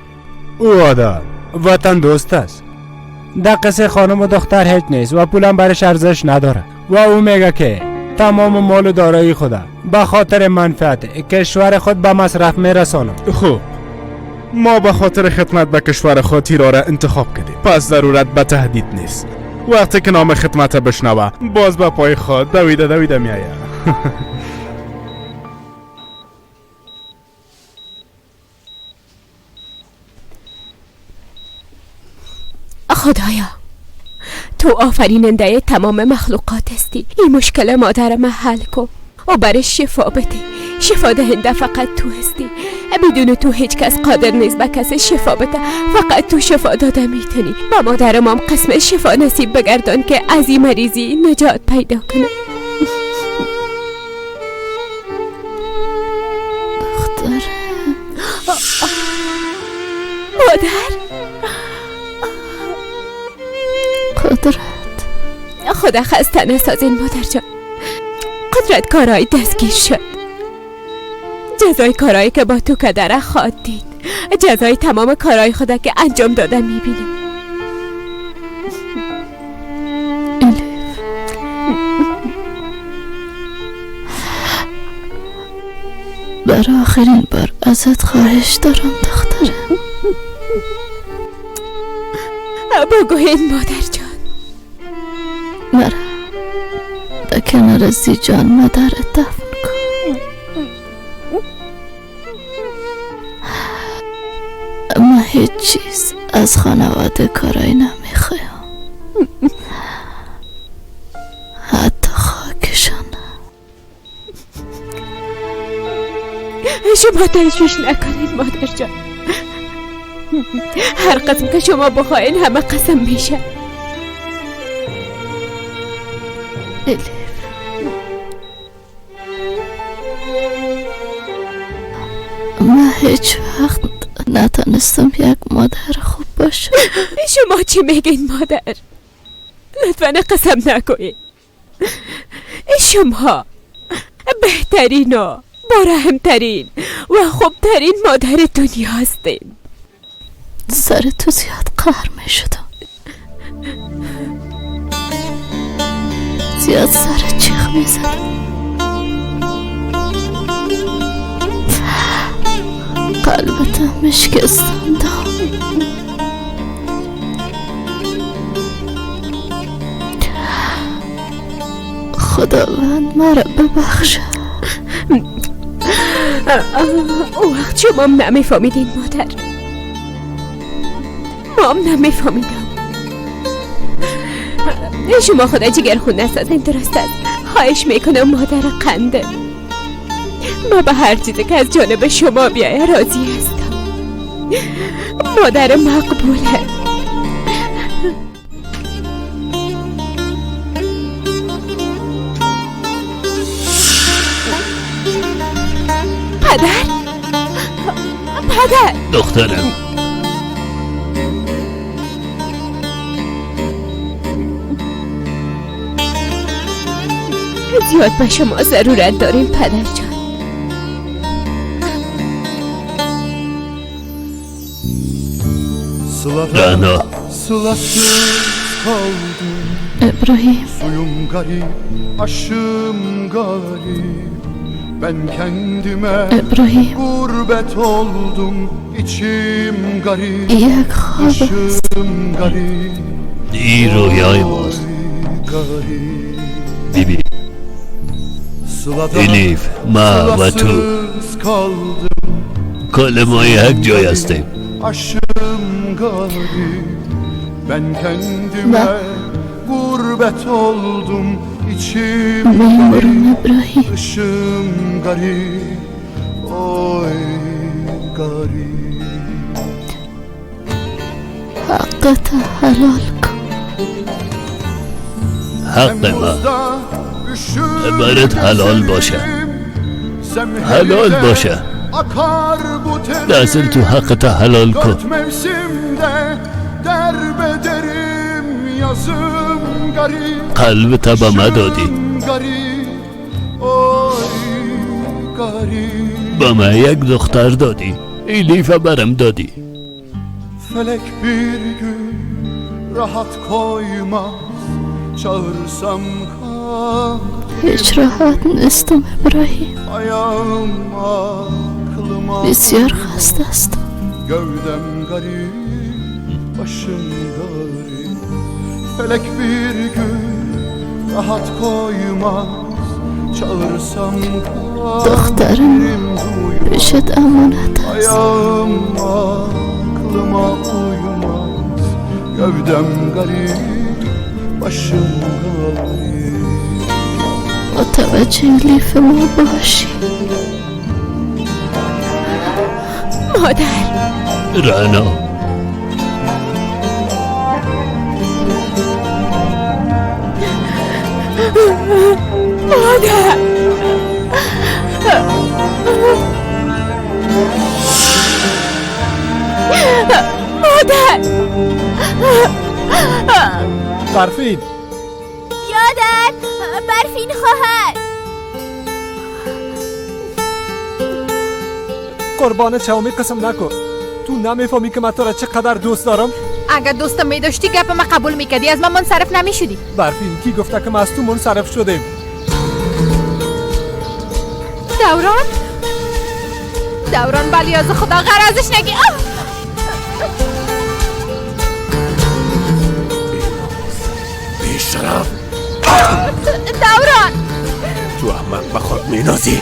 او آدم وطن دوست است. در قصه خانم و دختر هیچ نیست و پولم برش ارزش نداره و او میگه که تمام مال و دارایی خودم به خاطر منفعت کشور خود به مصرف میرسانم. خب ما به خاطر خدمت به کشور خود تیرا را انتخاب کردیم، پس ضرورت به تهدید نیست. وقتی که نام خدمت بشنوه باز به پای خود دویده میآید. خدایا تو آفریننده تمام مخلوقات هستی. این مشکل مادر من حل کن و برش شفا بده. شفا دهنده فقط تو هستی. بدون تو هیچ کس قادر نیست به کسی شفا بده. فقط تو شفا داده میتونی. با مادر مام قسم شفا نصیب بگردان که از این مریضی نجات پیدا کنه. دختر مادر قدرت، خدا خسته نسازین مادر جان. قدرت کارهای دستگیر شد. جزای کارهایی که با تو کدره خواد دید. جزای تمام کارهای خدا که انجام داده میبینه. برای آخرین بار ازت خواهش دارم دخترم. بگوین مادر جان. مرا در کنار زی جان مادرت دفن هیچ چیز از خانواده کارایی نمیخوایم، حتی خاکشان. شما تشویش نکنید مادر جان. هر قسم که شما بخواین همه قسم میشه. الیف، من هیچ وقت نتونستم یک مادر خوب باشم. شما چی میگین مادر؟ لطفاً قسم نکنید. شما بهترین و برحمترین و خوبترین مادر دنیا هستین. سر تو زیاد قهر می شدم، زیاد سر چیخ می زدم. قلبتم مشکستندم. خداوند مرا ببخشه. او وقت شما هم نمیفهمیدین مادر. ما هم نمیفهمیدم. شما خدا جگرخون نسازین، درست است؟ خواهش میکنم مادر قنده. ما به هر چیزی که از جانب شما بیایه راضی هستم. مادر مقبوله. پدر؟ پدر؟ دخترم، زیاد به شما ضرورت داریم پدر جان. رانا، ابراهیم، suyum garip, aşım garip. Ben kendime ابراهیم، gurbet oldum, içim garip, یک خواب است. başım garip, این رویای ماست. ببین الیف، ما و تو sılasız kaldım, کل ما یک جای هستیم. aşım garip. Ben kendime gurbet oldum, içim garip, dışım garip, oy garip. حقت حلال کن. حق ما برات حلال باشه، حلال باشه. Akar bu terim, دست تو حقت حلال کن. dört mevsimde derbederim, yazım garip, قلبت به ما دادی، garip, oy garip. به ما یک دختر دادی، الیف برم دادی. Felek bir gün rahat koymaz, çağırsam kalk. هیچ راحت نیستم ابراهیم. Ayağım aklıma, بسیار خسته هستم. gövdem garip, başım garip. Felek bir gün rahat koymaz, çağırsam kalk. دخترم پیشت امانت است. Ayağım aklıma uymaz, gövdem garip, başım garip. متوجه لیف ما باشی. مادر، رانا، مادر، مادر. برفین، یادت برفین خواهر. قربان چاومی قسم نکن. تو نمیفهمی که من تو را چقدر دوست دارم؟ اگر دوستم میداشتی گپ من قبول میکردی، از من منصرف نمیشدی. برفین، کی گفته که ما از تو منصرف شدیم؟ دوران ولی از خدا غرضش نگی. بیشرف، دوران تو احمق به خود مینازی؟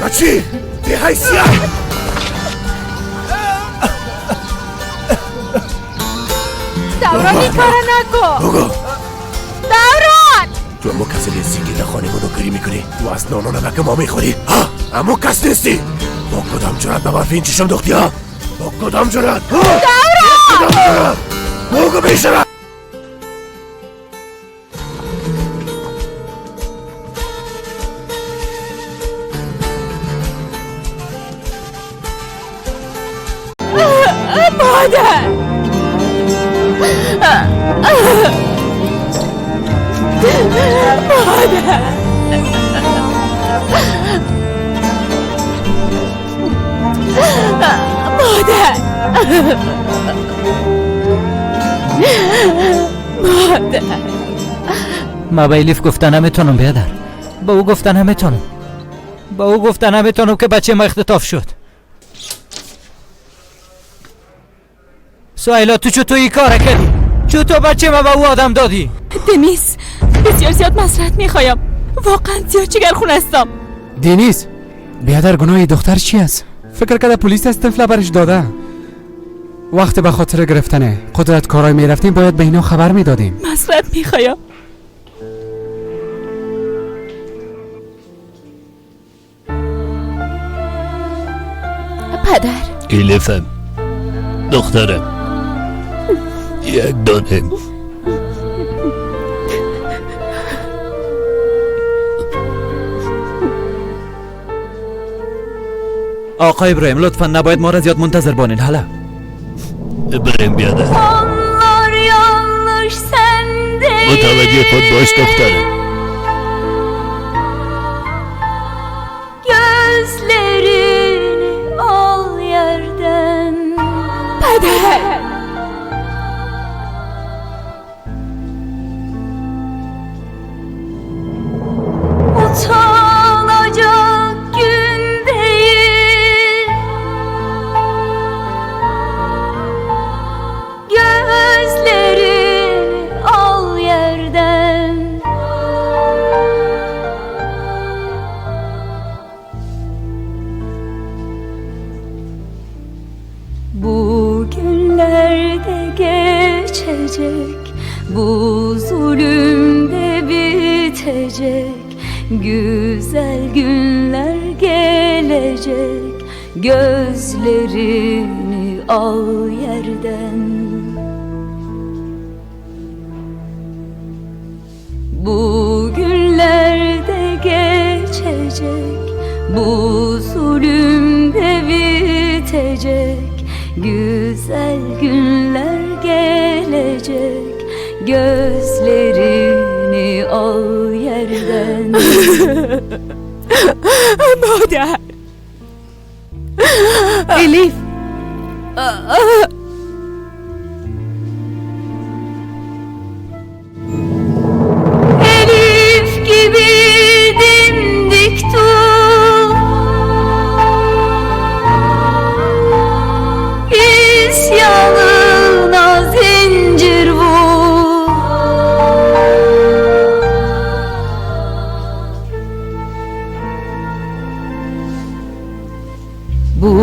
بچی؟ بی حیثیت! دوران این کار نکن. بگو دوران تو امو کسی نیستی که در خانه منو کاری میکنی؟ تو از نانا نمک ما میخوری؟ ها؟ امو کس نیستی؟ با کدام جرات به برفی این چشم دختی ها؟ با کدام جرات؟ دوران بگو بیشتر. مادر مادر ما به الیف گفتن نمیتونم بیادر. با او گفتن نمیتونم که بچه ما اختطاف شد. سویلا تو چطور این کار کردی؟ چطور بچه ما به او آدم دادی؟ دنیس بسیار زیاد مسرت میخوایم، واقعا زیاد جگرخون هستم. دنیس بیادر گناه دختر چی است؟ فکر کرده پلیس از طفل برش داده. وقت به خاطر گرفتنه قدرت کارای میرفتیم باید به اینا خبر میدادیم. مسرت میخوایم. پدر ایلیفم دخترم یک دانه آقای ابراهیم لطفا نباید ما را زیاد منتظر بانین. حالا بریم بیادر. onlar yanlış sende. متوجه خود باش دخترم. Gözlerini al yerden. پدر Utanacak gün değil. Gözlerini al yerden. Bu günlerde geçecek, bu zulüm de bitecek. Güzel günler gelecek, gözlerini al yerden. Bu günlerde geçecek, bu zulüm de bitecek. Güzel günler gelecek, gözlerini al yerden. مادر Elif. Elif gibi dimdik dur. İsyanına zincir vur. Bu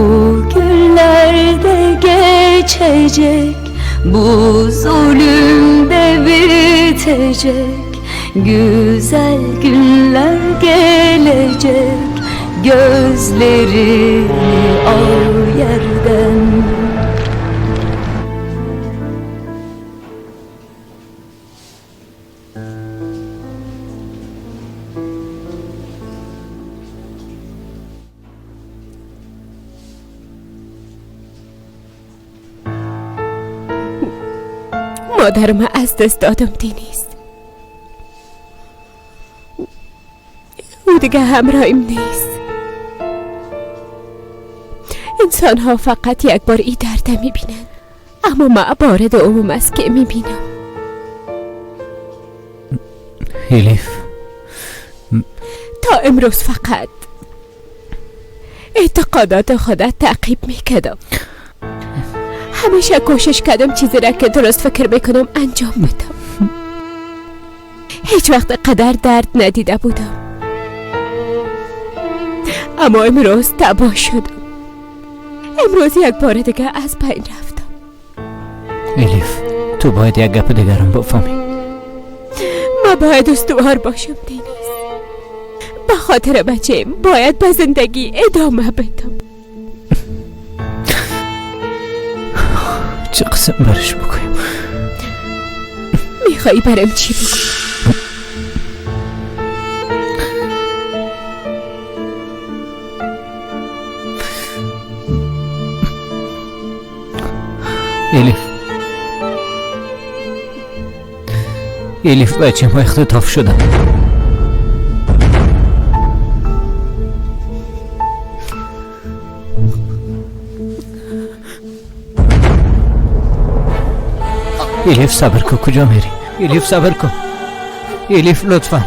günlerde geçecek, bu zulüm de bitecek. Güzel günler gelecek, gözlerini al yerden. مادرم از دست دادم دنیس. او دیگه همراهیم نیست. انسان ها فقط یک بار ای درد میبینن، اما من بارد عموم است که میبینم. ایلیف تا امروز فقط اعتقادات خودت تعقیب میکردم. همیشه کوشش کردم چیزی را که درست فکر میکنم انجام بدم. هیچ وقت قدر درد ندیده بودم، اما امروز تباه شدم. امروز یک بار دیگه از بین رفتم. ایلیف تو باید یک گپ دیگرم بفهمی. ما باید استوار باشم دینیس. به خاطر بچه‌م باید به زندگی ادامه بدم. چه قسم برش بکنیم؟ میخوایی برم چی بکنم؟ الیف بچه ما اختطاف شدن. الیف صبر کن. کجا میری؟ الیف صبر کن. الیف لطفا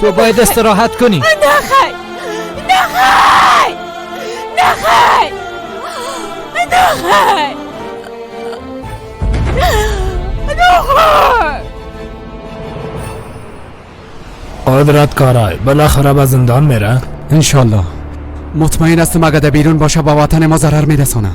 تو باید استراحت کنی. نخی نخی نخی نخی نخی. قدرت کارای بالاخره به زندان میره؟ انشالله. مطمئن هستم اگه در بیرون باشه با وطن ما ضرر میرسونه.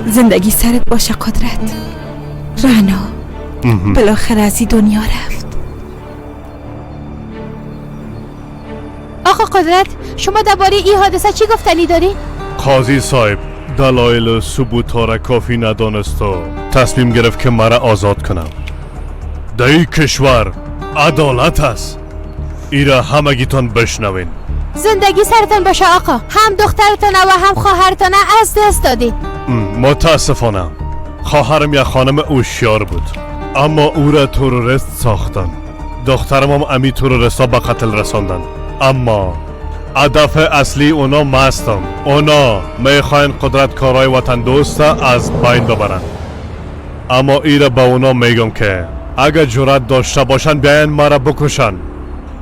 زندگی سرت باشه قدرت. رعنا بالاخره از این دنیا رفت. آقا قدرت، شما درباره این حادثه چی گفتنی دارین؟ قاضی صاحب دلایل و ثبوت‌ها را کافی ندانست و تصمیم گرفت که مرا آزاد کنم. در این کشور عدالت است. ایرا همگیتان بشنوین. زندگی سرتان باشه آقا. هم دخترتان و هم خواهرتان از دست دادید. متاسفانه خواهرم یک خانم هوشیار بود، اما او را تروریست ساختن. دخترم هم امی تروریستا به قتل رساندن. اما هدف اصلی اونا مستم. اونا میخواین قدرت کارای وطن دوست از بین ببرن. اما ایره به اونا میگم که اگر جرأت داشته باشن بیاین مرا بکشن،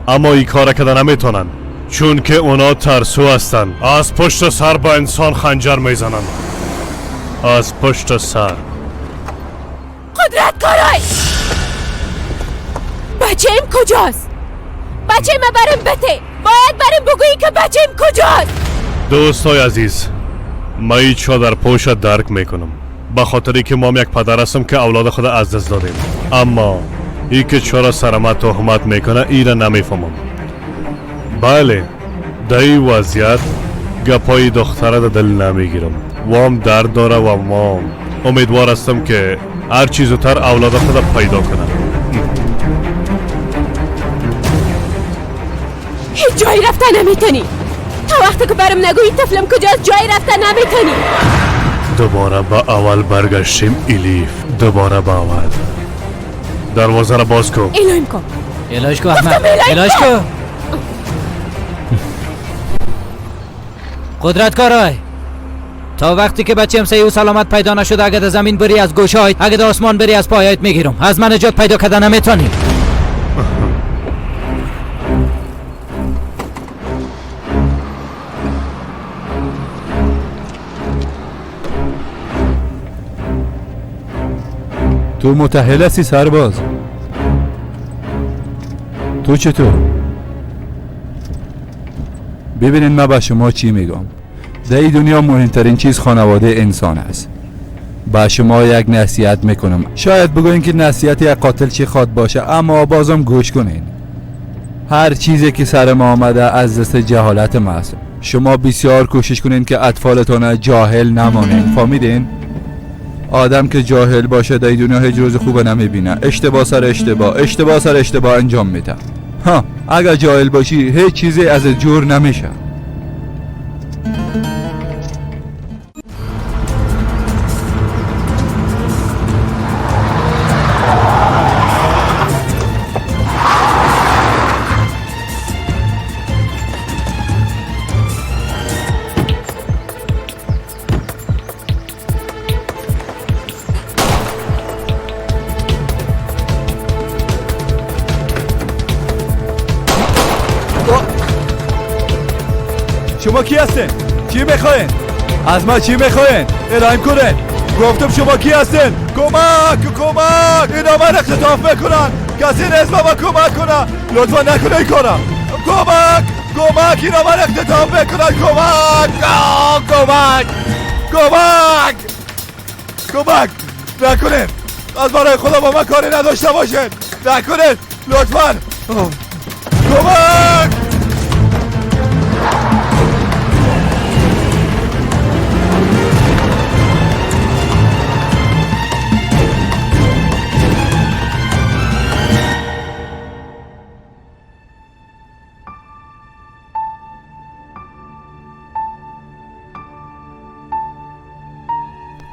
اما این کار کده نمیتونن، چون که اونا ترسو هستن. از پشت سر با انسان خنجر میزنن. از پشت سر. قدرت کارای بچه‌م کجاست؟ بچه‌م برم بته. باید برم بگویی که بچه‌م کجاست. دوستای عزیز، ما این چا در پوشت درک میکنم، به خاطری که ما یک پدر هستم که اولاد خود از دست دادیم. اما ای که چرا سرما تهمت میکنه ایره نمیفهمم. بله در این وضعیت گپای دختره در دل نمیگیرم. وام درد داره و ما امیدوار هستم که هر چیز زودتر اولاد خود پیدا کنم. هیچ جایی رفتن نمیتونی. تا وقتی که برم نگویی طفلم کجاست جایی رفتن نمیتونی. دوباره با اول برگشتیم الیف. دوباره با اول. دروازه را باز کن. اعلام کن. علاج کن احمد. علاج کن. قدرت کارای تا وقتی که بچه‌م صحیح و سلامت پیدا نشده، اگه در زمین بری از گوشه‌هایت، اگه در آسمان بری از پایه‌ات میگیرم. از من نجات پیدا کردن نمیتونی. تو متأهل هستی سرباز؟ تو چطور؟ ببینین من به شما چی میگم. در این دنیا مهمترین چیز خانواده انسان است. به شما یک نصیحت میکنم. شاید بگوین که نصیحت یک قاتل چی خواد باشه، اما بازم گوش کنین. هر چیزی که سر ما آمده از دست جهالت محض. شما بسیار کوشش کنین که اطفالتان جاهل نمانین. فهمیدین؟ آدم که جاهل باشه در دنیا هیچ روز خوب نمیبینه. اشتباه سر اشتباه انجام میده. ها، اگر جاهل باشی هیچ چیزی از جور نمیشه. شما کی هستین؟ چی میخواین؟ از ما چی میخواین؟ اعلام کنین. گفتم شما کی هستین؟ کمک اینا من اختطاف میکنن. کسی نیست بابا کمک کنه. لطفا نکنه این کارا. کمک اینا من اختطاف میکنن. کمک نکنین. از برای خدا با من کاری نداشته باشین. نکنین لطفا. کمک.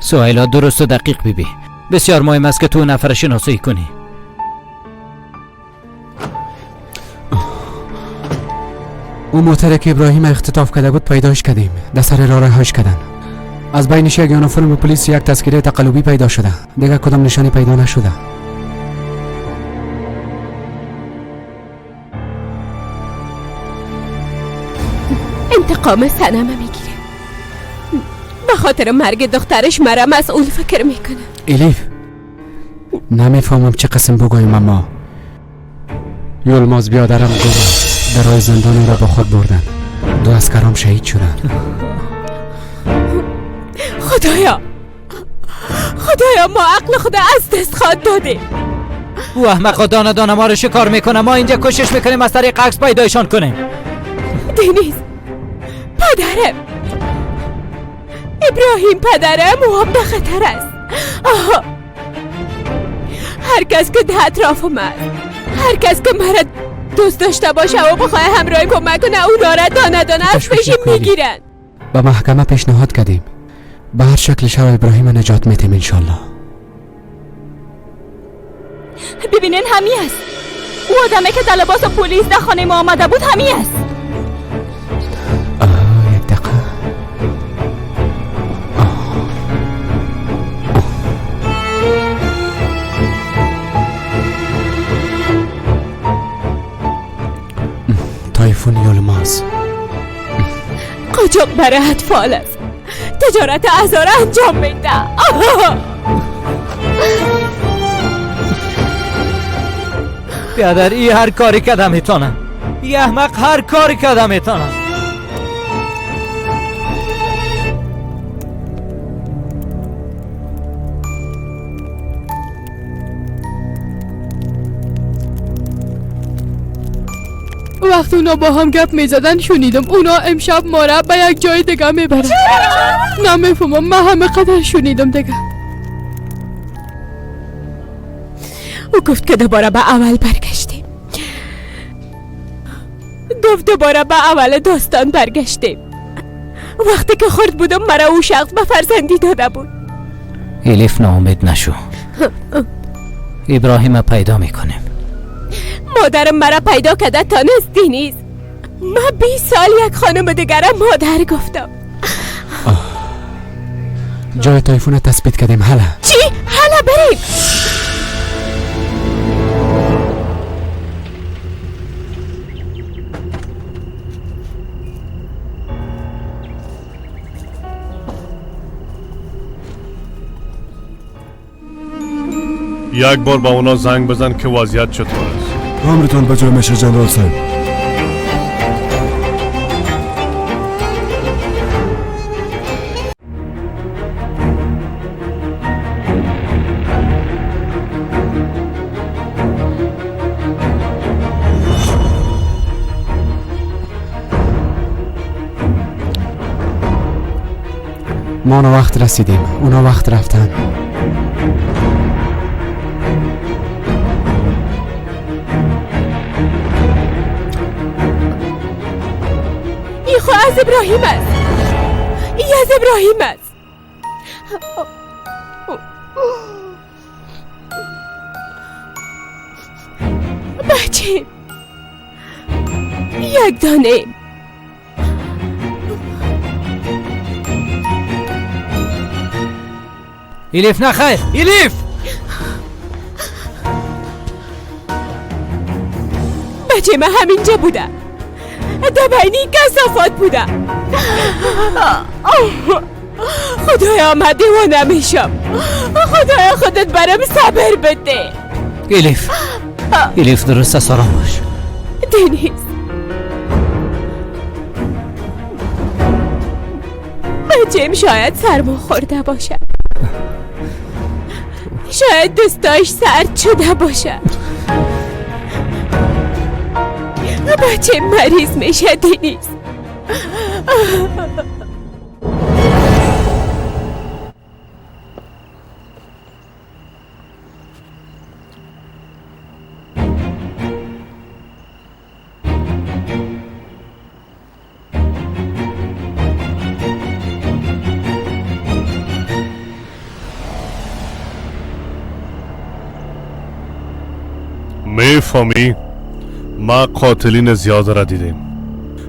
سوالات درست و دقیق بیبی. بسیار مهم است که تو نفر شناسایی کنی. او موتر که ابراهیم اختطاف کرده بود پیداش کردیم. در سر راه رهاش کردن. از بینش یک یونیفرم پلیس یک تذکره تقلبی پیدا شده. دیگه کدام نشانی پیدا نشده. انتقام سنمه میگیره. به خاطر مرگ دخترش مرا مسئول فکر میکنه. الیف نمیفهمم چه قسم بگویم اما یلماز بیادرم گفت در راه زندان را با خود بردن. 2 عسکرام شهید شدن. خدایا ما عقل خدا از دست خواد دادیم. او احمقا دانه ما رو شکار میکنه. ما اینجا کوشش میکنیم از طریق عکس پیدایشان کنیم. دینیز پدرم، ابراهیم پدرم و به خطر است. هر کس که در اطراف من، هر کس که مرا دوست داشته باشه و بخواه همراهی کمک کنه اونا را دانه از پیشی میگیرن. با محکمه پیشنهاد کردیم به هر شکل شب ابراهیم نجات میتیم انشالله. ببینین همی است. او آدمه که در لباس پلیس در خانه ما آمده بود همی است. یک دقیقه. تایفون یلماز قاچاق برای اطفال است. تجارت اعضا را انجام میده. بیادر ای هر کاری کده میتونه. ای احمق هر کاری کده میتونه. وقتی اونا با هم گپ میزدن شنیدم اونا امشب ما را به یک جای دیگه میبرن. نمیفهمم، من همه قدر شنیدم دیگه. او گفت که دوباره به اول برگشتیم. گفت دوباره به اول داستان برگشتیم. وقتی که خرد بودم مرا او شخص به فرزندی داده بود. الیف ناامید نشو. ابراهیم پیدا میکنیم. مادرم مرا پیدا کرده تا نستی نیست. من 20 سال یک خانم دیگرم مادر گفتم. جای تایفون تثبیت کردیم. حالا چی؟ حالا بریم. یک بار با اونا زنگ بزن که وضعیت چطور است. امرتون بجای میشه جنرال صاحب. ما اونا وقت رسیدیم، اونا وقت رفتن. این خو از ابراهیم است. این از ابراهیم است. بچه یک دانه. الیف نخیر. الیف بچه من همینجا بوده. دبینی کسافات بوده. خدایا آمده و نمیشم. خدایا خودت برام صبر بده. الیف درست است، آرام باش. دنیز بچه‌م شاید سرما خورده باشه، شاید دستاش سرد شده باشه، بچه مریض میشه. دنیز میفهمی؟ ما قاتلین زیاد را دیدیم،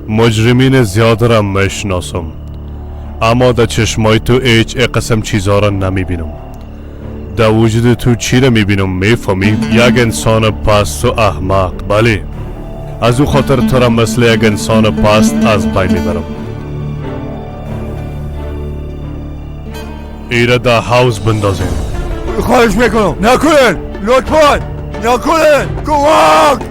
مجرمین زیاد را میشناسم، اما در چشمای تو هیچ قسم چیزها را نمیبینم. در وجود تو چی را میبینم میفهمی؟ یک انسان پست و احمق. بله، از او خاطر تو را مثل یک انسان پست از بین میبرم. ایره در حوض بندازیم. خواهش میکنم نکنین، لطفا نکنین. کمک.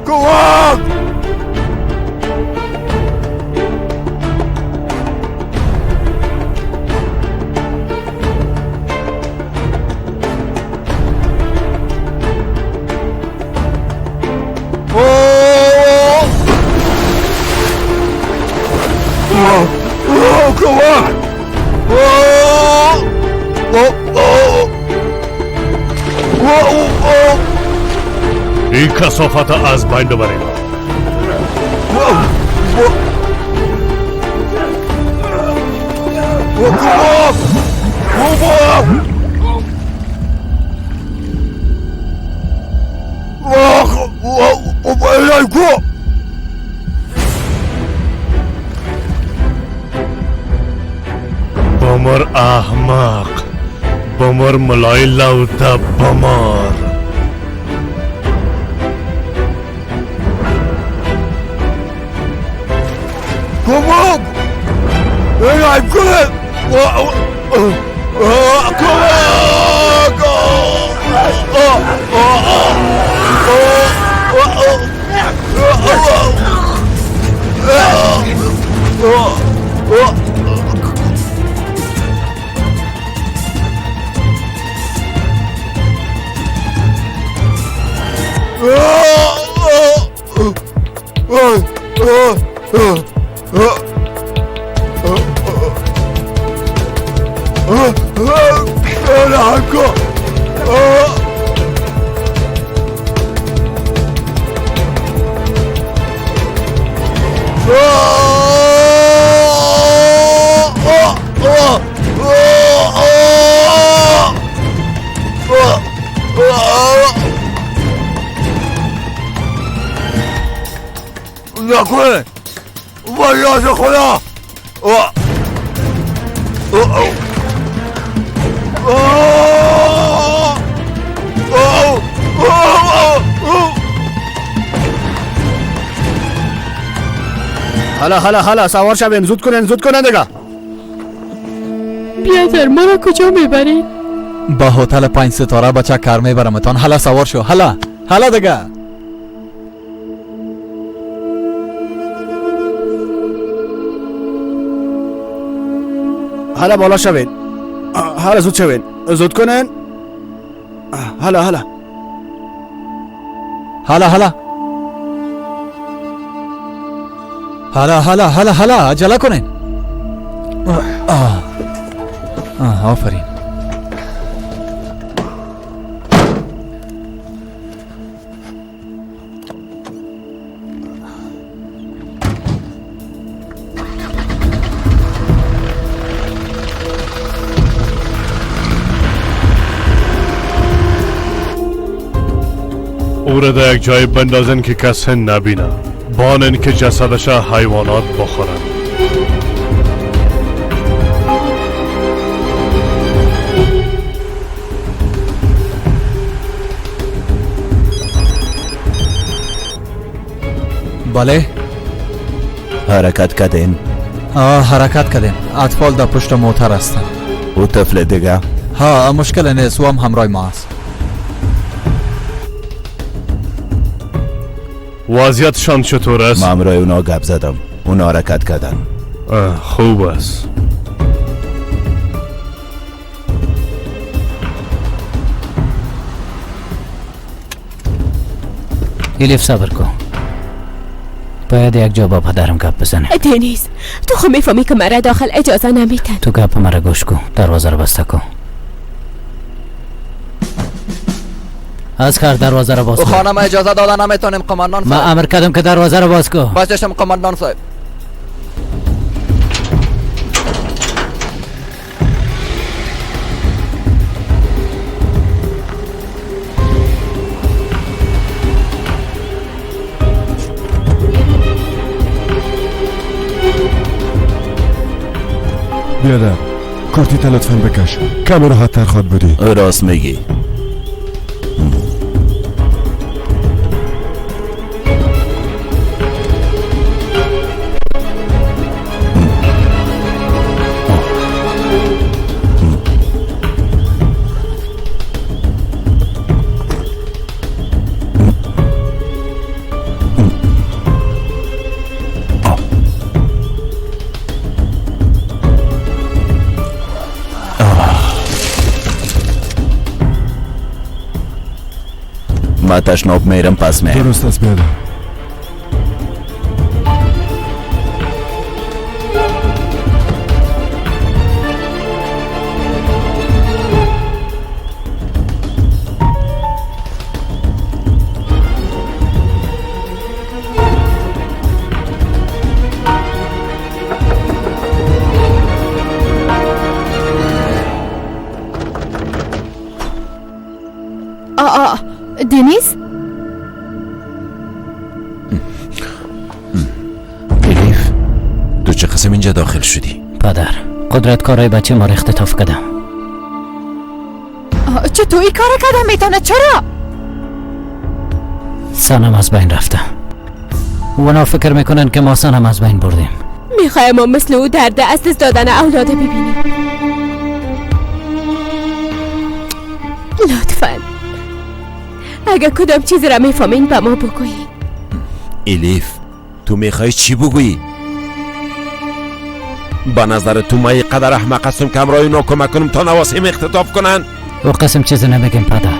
این کثافت از بین ببریم. بمر احمق، بمر ملای لوده، بمر. کمک! اینایم کنه! نکنه ولیاز خدا. حالا سوار شویم. زود کنن دیگه. بیادر ما را کجا میبرید؟ با هتل 5 ستاره بچه کار میبرمتان. حالا سوار شو. حالا دیگه. حالا بالا شوید. حالا زود شوید. زود کنن. حالا عجله کنین. آفرین. او را در یک جای بندازن که کسی نبینه، بانن که جسدش حیوانات بخورن. بله حرکت کردین. حرکت کردیم. اطفال در پشت موتر هستن. او طفل دیگه؟ ها مشکل نیست، او هم همراه ما است. وضعیتشان چطور است؟ من همراه اونا گپ زدم، اونا حرکت کردن. خوب است. الیف صبر کن. باید یک جا با پدرم گپ بزنه. دنیز تو خب میفهمی که مرا داخل اجازه نمیتن. تو گپ مرا گوش کن. دروازه رو بسته کن. از کار دروازه رو باز کن. خانم اجازه داده نمیتونیم قماندان صاحب. ما امر کردم که دروازه رو باز کن. باز چشم قماندان صاحب. بیادر کارتی تا لطفاً بکش. کم راحت تر خواد بودی. راست میگی. من تشناب میرم پس میرم. درست است بیادر. دنیز؟ الیف تو چه قسم اینجا داخل شدی؟ پدر قدرت کارای بچه ما رو اختطاف کردم. چطور این کار کردم میتونه؟ چرا؟ سنم از بین رفته. اونا فکر میکنن که ما سنم از بین بردیم. میخوایم ما مثل او درد از دست دادن اولاده ببینیم. لطفاً اگه کدام چیزی را میفهمین با ما بگویی. الیف تو میخوای چی بگویی؟ با نظر تو ما قدر احمق هستم که همراه اونا کمک کنم تا نواسیم اختطاف کنن؟ او قسم چیزی نمیگیم پدر،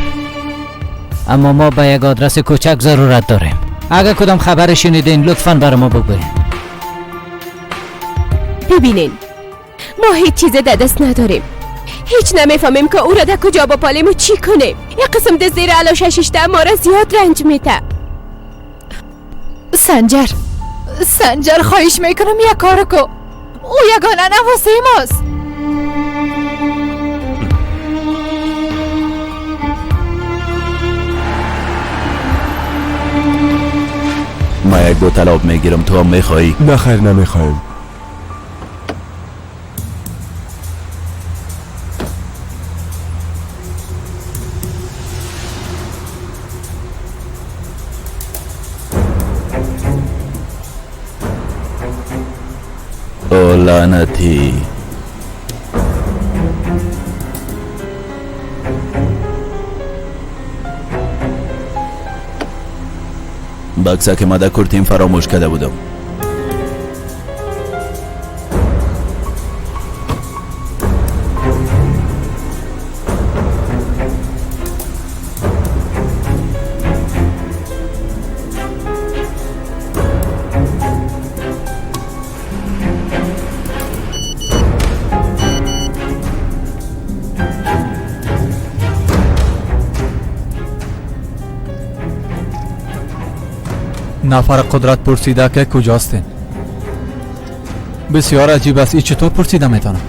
اما ما به یک آدرس کوچک ضرورت داریم. اگه کدام خبر شنیدین لطفاً برای ما بگویین. ببینین ما هیچ چیز در دست نداریم، هیچ نمیفهمیم که او را در کجا بپالیم و چی کنیم. یک قسم در زیر علاشش ما را زیاد رنج میده. سنجر خواهش میکنم یک کار کو. او یگانه نواسه ماست. من یک بوتل آب میگیرم، تو هم میخوایی؟ نه خیر نمیخوایم. او لعنتی. بکسه که ما در کورتیم فراموش کرده بودم. نفر قدرت پرسیده که کجاستین. بسیار عجیب است. ای چطور پرسیده میتونم؟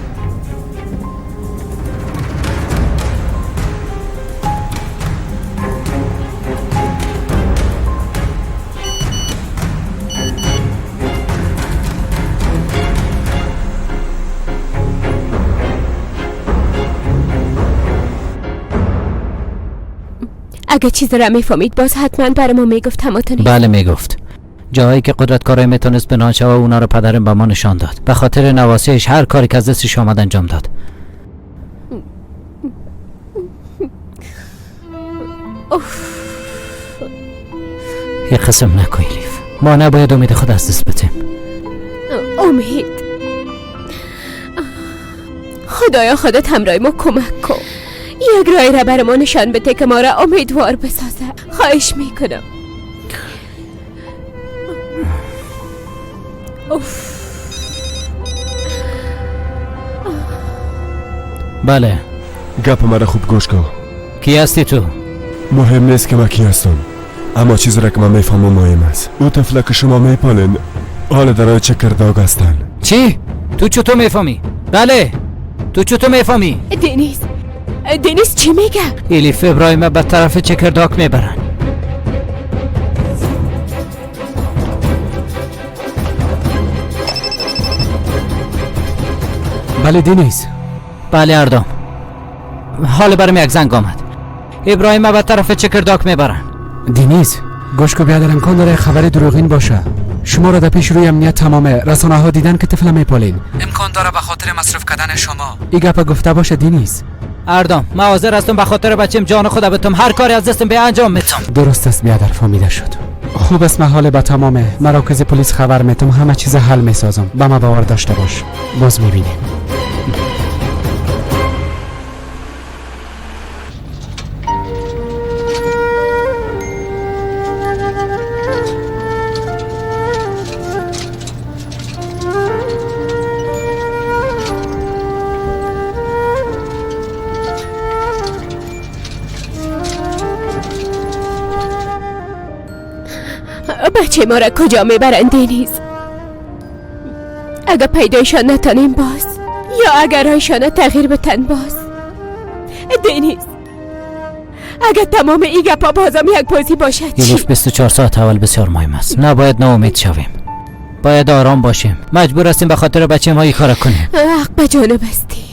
اگه چیز را میفهمید باز حتما برای ما میگفت هماتونی. بله میگفت. جایی که قدرت کارای میتونست بنان شود اونا رو پدرم به ما نشان داد. به خاطر نواسیش هر کاری که از دستش آمد انجام داد. یه قسم نکو ایلیف، ما نباید امید خود از دست بدیم. امید، خدایا خودت همراه ما کمک کن. یک راهی را بر ما نشان بده که ما را امیدوار بسازه. خواهش میکنم. بله. گپ مرا خوب گوش کن. کی هستی تو؟ مهم نیست که من کی هستم، اما چیزی را که من میفهمم مهم است. او طفله که شما میپالین حال درای چه کرداغ هستن. چی؟ تو چطور میفهمی؟ بله تو چطور میفهمی؟ دنیس چی میگه؟ ایلیف ابراهیم به طرف چکرداک میبرن. بله دنیس. بله اردام، حال برم یک زنگ آمد. ابراهیم به طرف چکرداک میبرن. دنیس گوش کو بیادر، امکان داره خبر دروغین باشه. شما را در پیش روی امنیت تمامه. رسانه ها دیدن که طفل میپالین. امکان داره به خاطر مصرف کردن شما این گپ گفته باشه دنیس. اردام من حاضر هستم به خاطر بچم جان خدا بتم هر کاری از دستم به انجام میتم. درست است بیادر، فهمیده شد. خوب است، حال به تمامه. مراکز پلیس خبر میتم، همه چیز حل میسازم. به ما باور داشته باش. باز میبینیم. بچه ما را کجا میبرن دنیز؟ اگر پیدایشان نتانیم باز، یا اگر رایشان تغییر بتن باز. دنیز اگر تمام این گپا بازم یک بازی باشد چی؟ 24 ساعت اول بسیار مهم است. نباید ناامید شویم، باید آرام باشیم. مجبور هستیم به خاطر بچه ما این کار کنیم. حق به جانب استی.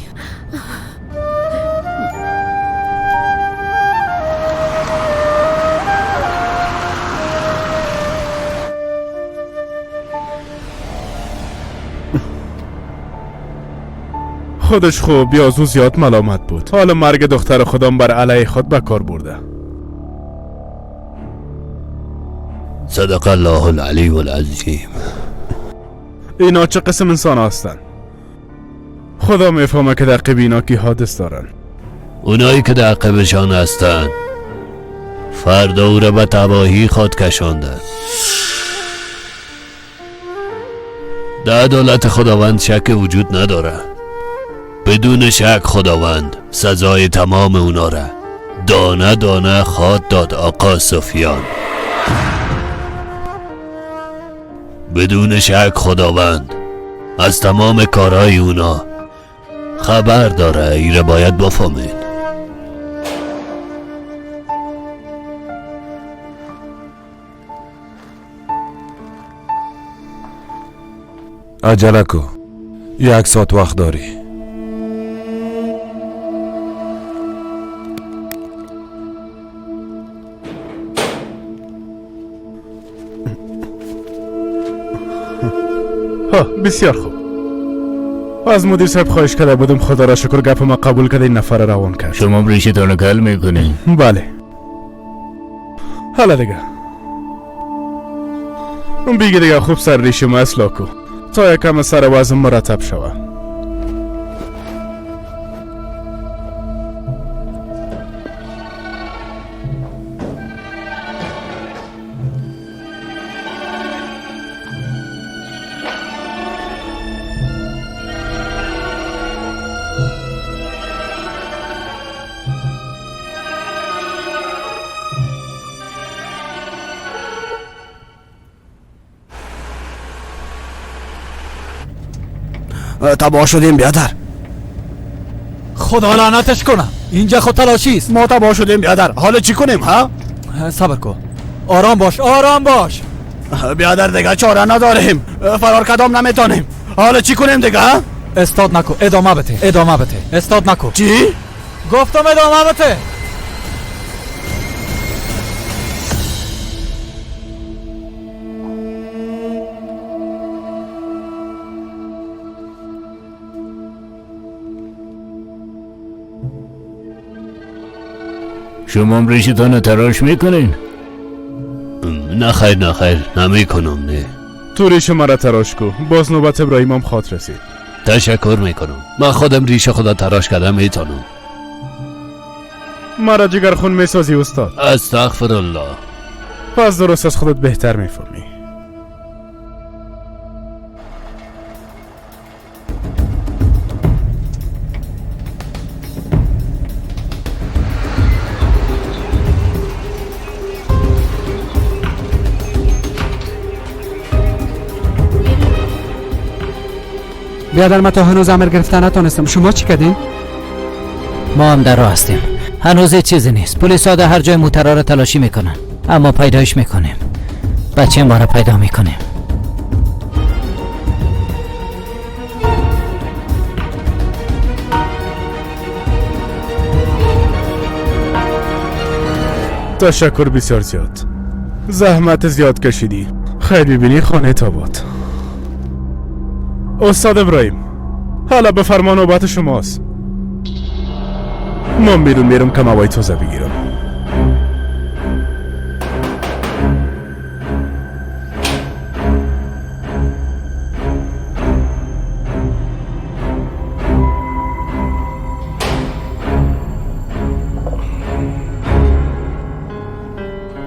خودش خوب یا زو زیاد ملامت بود. حالا مرگ دختر خودم بر علیه خود به کار برده. صدق الله العلی العظیم. اینا چه قسم انسان هستن؟ خدا میفهمه که در قبیل اینا کی حادث دارن. اونایی که در قبشان هستن فردا او را به تباهی خود کشاندن. در عدالت خداوند شک وجود نداره. بدون شک خداوند سزای تمام اونا را دانه دانه خواد داد آقا سفیان. بدون شک خداوند از تمام کارهای اونا خبر داره. ایره باید بفهمید. عجله کو، 1 ساعت وقت داری. بسیار خوب. از مدیر صاحب خواهش کرده بودم، خدا را شکر گپ ما قبول کرده، این نفر روان کرد. شما ریشتان کل میکنین؟ بله. حالا دیگه اون بیگه دیگه خوب سر ریش ما اصلاح کو تا یکم سر وزن مرتب شوه. تباه شدیم بیادر. خدا لعنتش کنم، اینجا خود تلاشیست. ما تباه شدیم بیادر، حالا چی کنیم ها؟ صبر کن، آرام باش آرام باش. بیادر دیگه چاره نداریم، فرار کدام نمیتونیم. حالا چی کنیم دیگه؟ استاد نکن، ادامه بده ادامه بده. استاد نکن. چی؟ گفتم ادامه بده. شما هم ریشتان تراش میکنین؟ نه خیر نمیکنم. نه تو ریش مرا تراش کو. باز نوبت ابراهیمم خاط رسید. تشکر میکنم. من خودم ریش خدا تراش کردم میتونم. مرا جگر خون میسازی استاد. استغفر الله. پس درست از خودت بهتر میفهمی. بیادر من تا هنوز عمل گرفتن نتونستم. شما چی کردین؟ ما هم در راه هستیم. هنوز هیچ چیزی نیست. پلیسا در هر جای موترا رو تلاشی میکنن، اما پیدایش میکنیم. بچه ما رو پیدا میکنیم. تشکر بسیار زیاد. زحمت زیاد کشیدی. خیر ببینی خانه تاباد. استاد ابراهیم، حالا به فرمان نوبت شماست. من بیرون میرم که موای تازه بگیرم.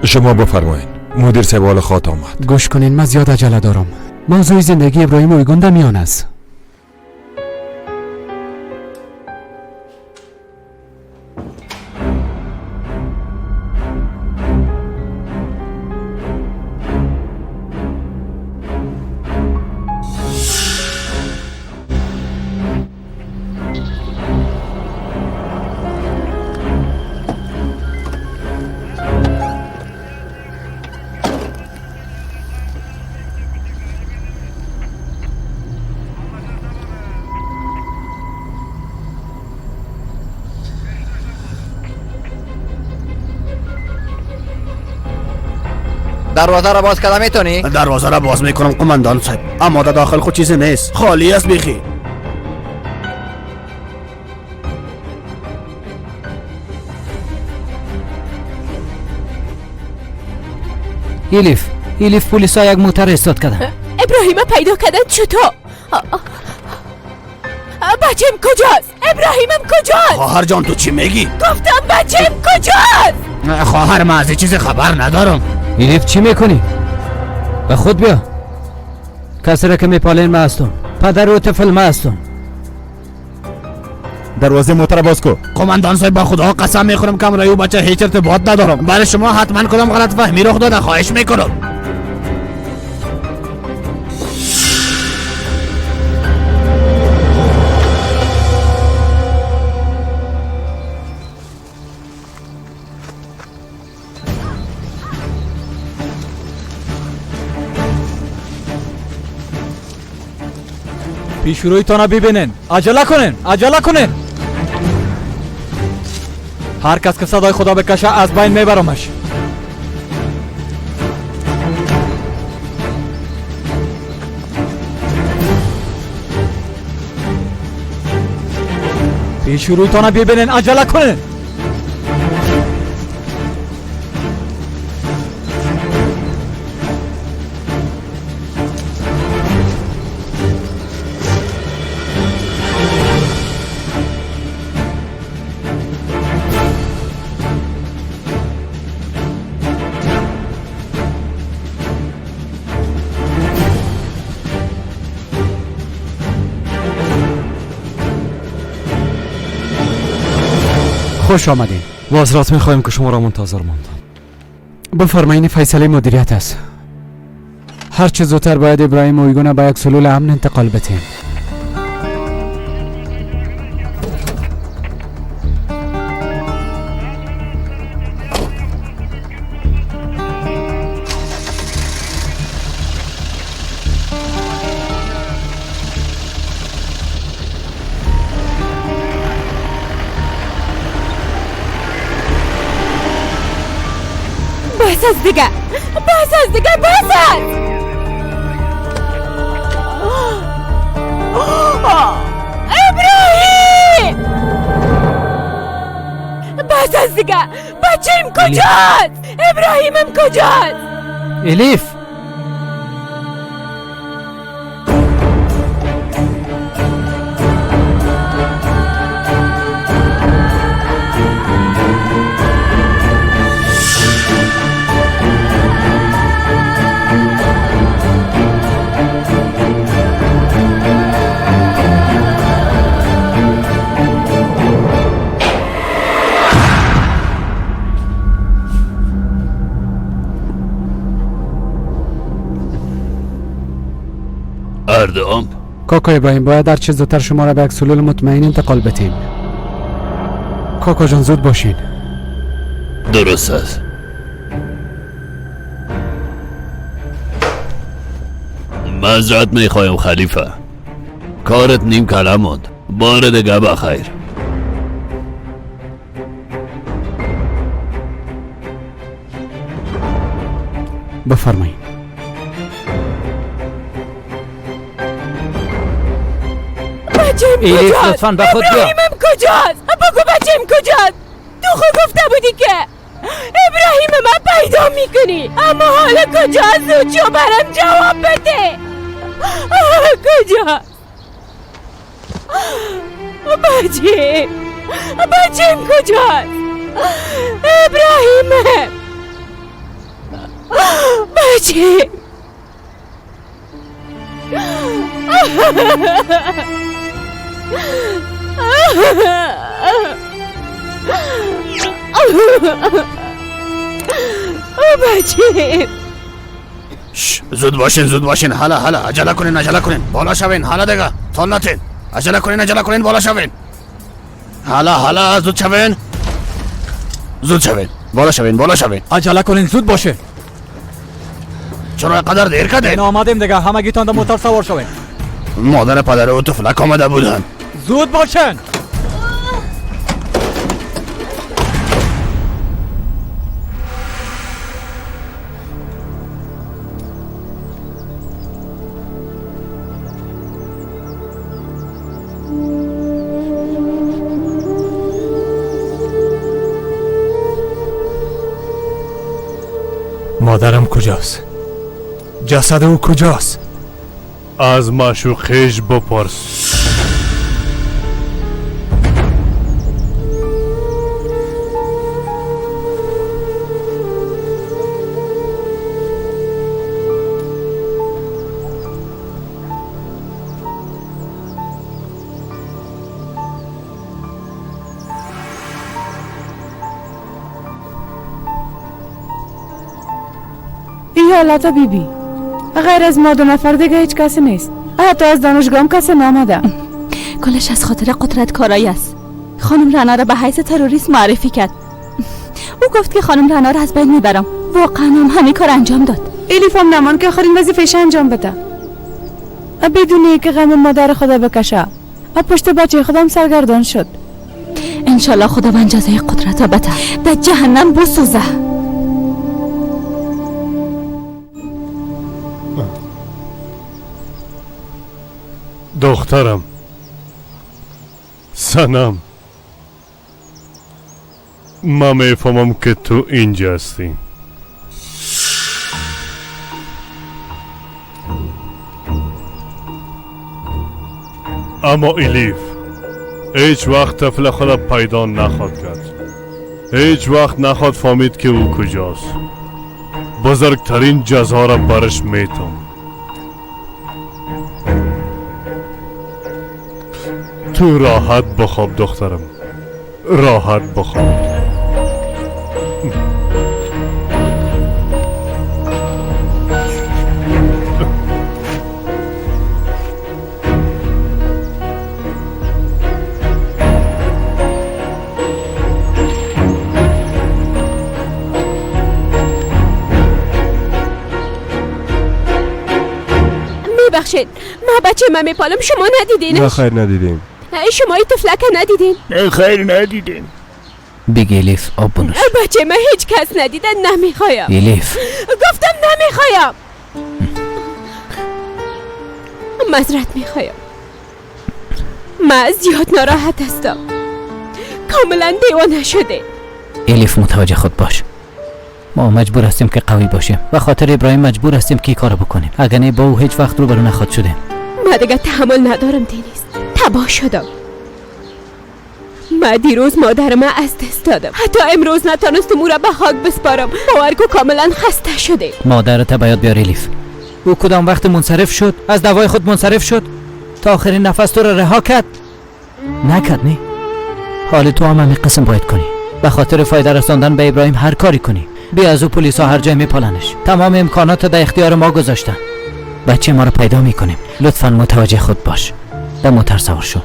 شما بفرمایید. مدیر سوال خاط آمد. گوش کنین، من زیاد عجله دارم. موضوع زندگی ابراهیم اویگون در میان است. دروازه را باز کردن میتونی؟ دروازه را باز میکنم قماندان صاحب، اما در داخل خود چیزی نیست، خالی است بیخی. ایلیف پلیسا یک موتر استاد کردن. ابراهیم پیدا کردن چطور؟ بچم کجاست؟ ابراهیمم کجاست؟ خواهر جان تو چی میگی؟ گفتم بچم کجاست؟ خواهر من از چیز خبر ندارم. ایلیف چی میکنی؟ به خود بیا. کسی را که میپالین من هستم. پدر و طفل من هستم. دروازه موتر باز کو. قماندان صاحب با خدا قسم میخورم که امروز بچه هیچ ارتباط ندارم. برای شما حتما کدام غلط فهمی رخ داده، خواهش میکنم. پیشرویتان ببینین. عجله کنین. هر کس که صدای خدا بکشه از بین میبرمش. پیشرویتان ببینین. عجله کنین. خوش آمدین. معذرت میخوایم که شما را منتظر ماندم. بفرمایین، فیصله مدیریت است. هر چه زودتر باید ابراهیم اویگون به یک سلول امن انتقال بدیم. بس از دیگه ابراهیم بس از دیگه. بچه‌م کجاست؟ ابراهیمم کجاست؟ الیف اردام کاکا ابراهیم باید در چه زودتر شما را به یک سلول مطمئن انتقال بدیم. کاکا جان زود باشین. درست است. معذرت میخوایم خلیفه، کارت نیم کلم ماند. بار دیگه بخیر. بفرمایید. بچه‌م کجاست؟ لطفاً به خود بیا. ابراهیمم کجاست؟ بگو بچه‌م کجاست؟ تو خود گفته بودی که ابراهیم من پیدا میکنی، اما حالا کجاست؟ زود شو برام جواب بده. کجاست؟ بچه‌م کجاست؟ ابراهیمم بچه بچه زود باشین. حالا عجله کنین بالا شوین. حالا دیگه طول نتین. عجله کنین بالا شوین. حالا زود شوین. بالا شوین. عجله کنین زود باشه. چرا اینقدر دیر کردین؟ اینا آمدیم دیگه. همگیتان در موتور سوار شوین. مادر پدر و طفلک آمده بودن. زود باشن. مادرم کجاست؟ جسد او کجاست؟ از معشوقش بپرس. این حالت بیبی غیر از ما دو نفر دیگه هیچ کسی نیست. حتی از دانشگاه هم کسی نامده. کلش از خاطر قدرت کارایی است. خانم رنا را به حیث تروریست معرفی کرد. او گفت که خانم رنا را از بین میبرم. واقعا هم همین کار انجام داد. الیف هم نمان که آخرین وظیفه‌اش انجام بده، بدون که غم مادر خدا بکشه. پشت بچه خودم سرگردان شد. انشالله خداوند جزای قدرت را بده در جهنم بسوزه. دخترم سنم، من میفهمم که تو اینجا هستی. اما الیف هیچ وقت طفل خود پیدا نخواد کرد. هیچ وقت نخواد فهمید که او کجاست. بزرگترین جزا را برش میتم. تو راحت بخواب دخترم، راحت بخواب. میبخشید، ما بچه من میپالم، شما ندیدینش؟ نه خیر ندیدیم. شما این طفلک ندیدین؟ نه خیر ندیدیم. بگی الیف آب بنوش. بچه من هیچ کس ندیدن. نمیخوایم. الیف گفتم نمیخوایم. معذرت میخوایم. من زیاد ناراحت هستم. کاملا دیوانه شده. الیف متوجه خود باش. ما مجبور هستیم که قوی باشیم و خاطر ابراهیم مجبور هستیم که کارو بکنیم. اگر نه با او هیچ وقت رو برو نخواد شدیم. من دیگه تحمل ندارم دنیز. تباه شدم. من دیروز مادرم از دست دادم. حتی امروز نتونستم او را به خاک بسپارم. باور کو کاملا خسته شده. مادرت باید بیار الیف. او کدام وقت منصرف شد؟ از دوای خود منصرف شد؟ تا آخرین نفس تو را رها کرد؟ نکرد نه؟ حال تو هم همین قسم باید کنی. به خاطر فایده رساندن به ابراهیم هر کاری کنی. بیا از او پلیسا هر جای میپالنش. تمام امکانات در اختیار ما گذاشتن. بچه ما رو پیدا میکنیم. لطفا متوجه خود باش. به موتر سوار شو.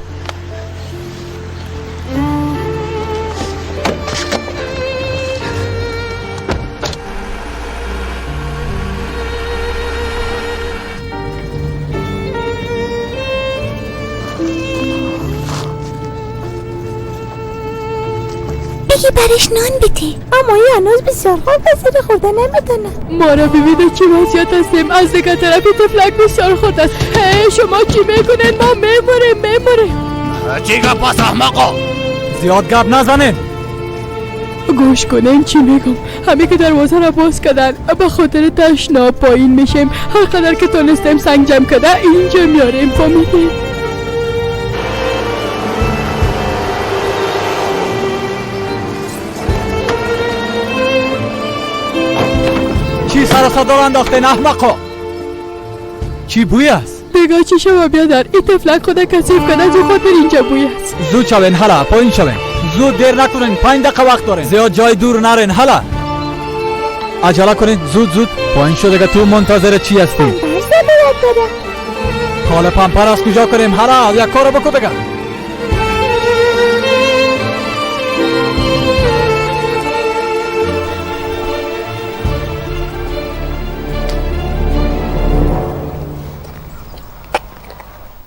بگی برش نان بیتی. اما این هنوز بسیار خوب بسیر خورده نمیدونه. ما را ببینه چی وضعیت هستیم. از دیگه طرف تفلک بسیار خورد است. شما چی میکنین؟ ما میموریم. چی گپ است احمقا؟ زیاد گپ نزنین. گوش کنین چی میگم. همه که دروازه را باز کردن به خاطر تشناب پایین میشیم. هر قدر که تونستیم سنگ جمع کرده اینجا میاریم. فهمیدین؟ چی سر صدا انداختین احمقا؟ چی بوی است؟ بگاه چی شما بیادر. این تفلک خدا کثیف کنه جو خاطر اینجا بوی است. زود شوین حالا پایین شوین. زود دیر نکنین 5 دقیقه وقت دارین. زیاد جای دور نرین حالا. عجله کنین زود پایین شو دیگه. تو منتظر چی هستی؟ حالا پمپر از کجا کنیم حالا یک کارو بکن دیگه.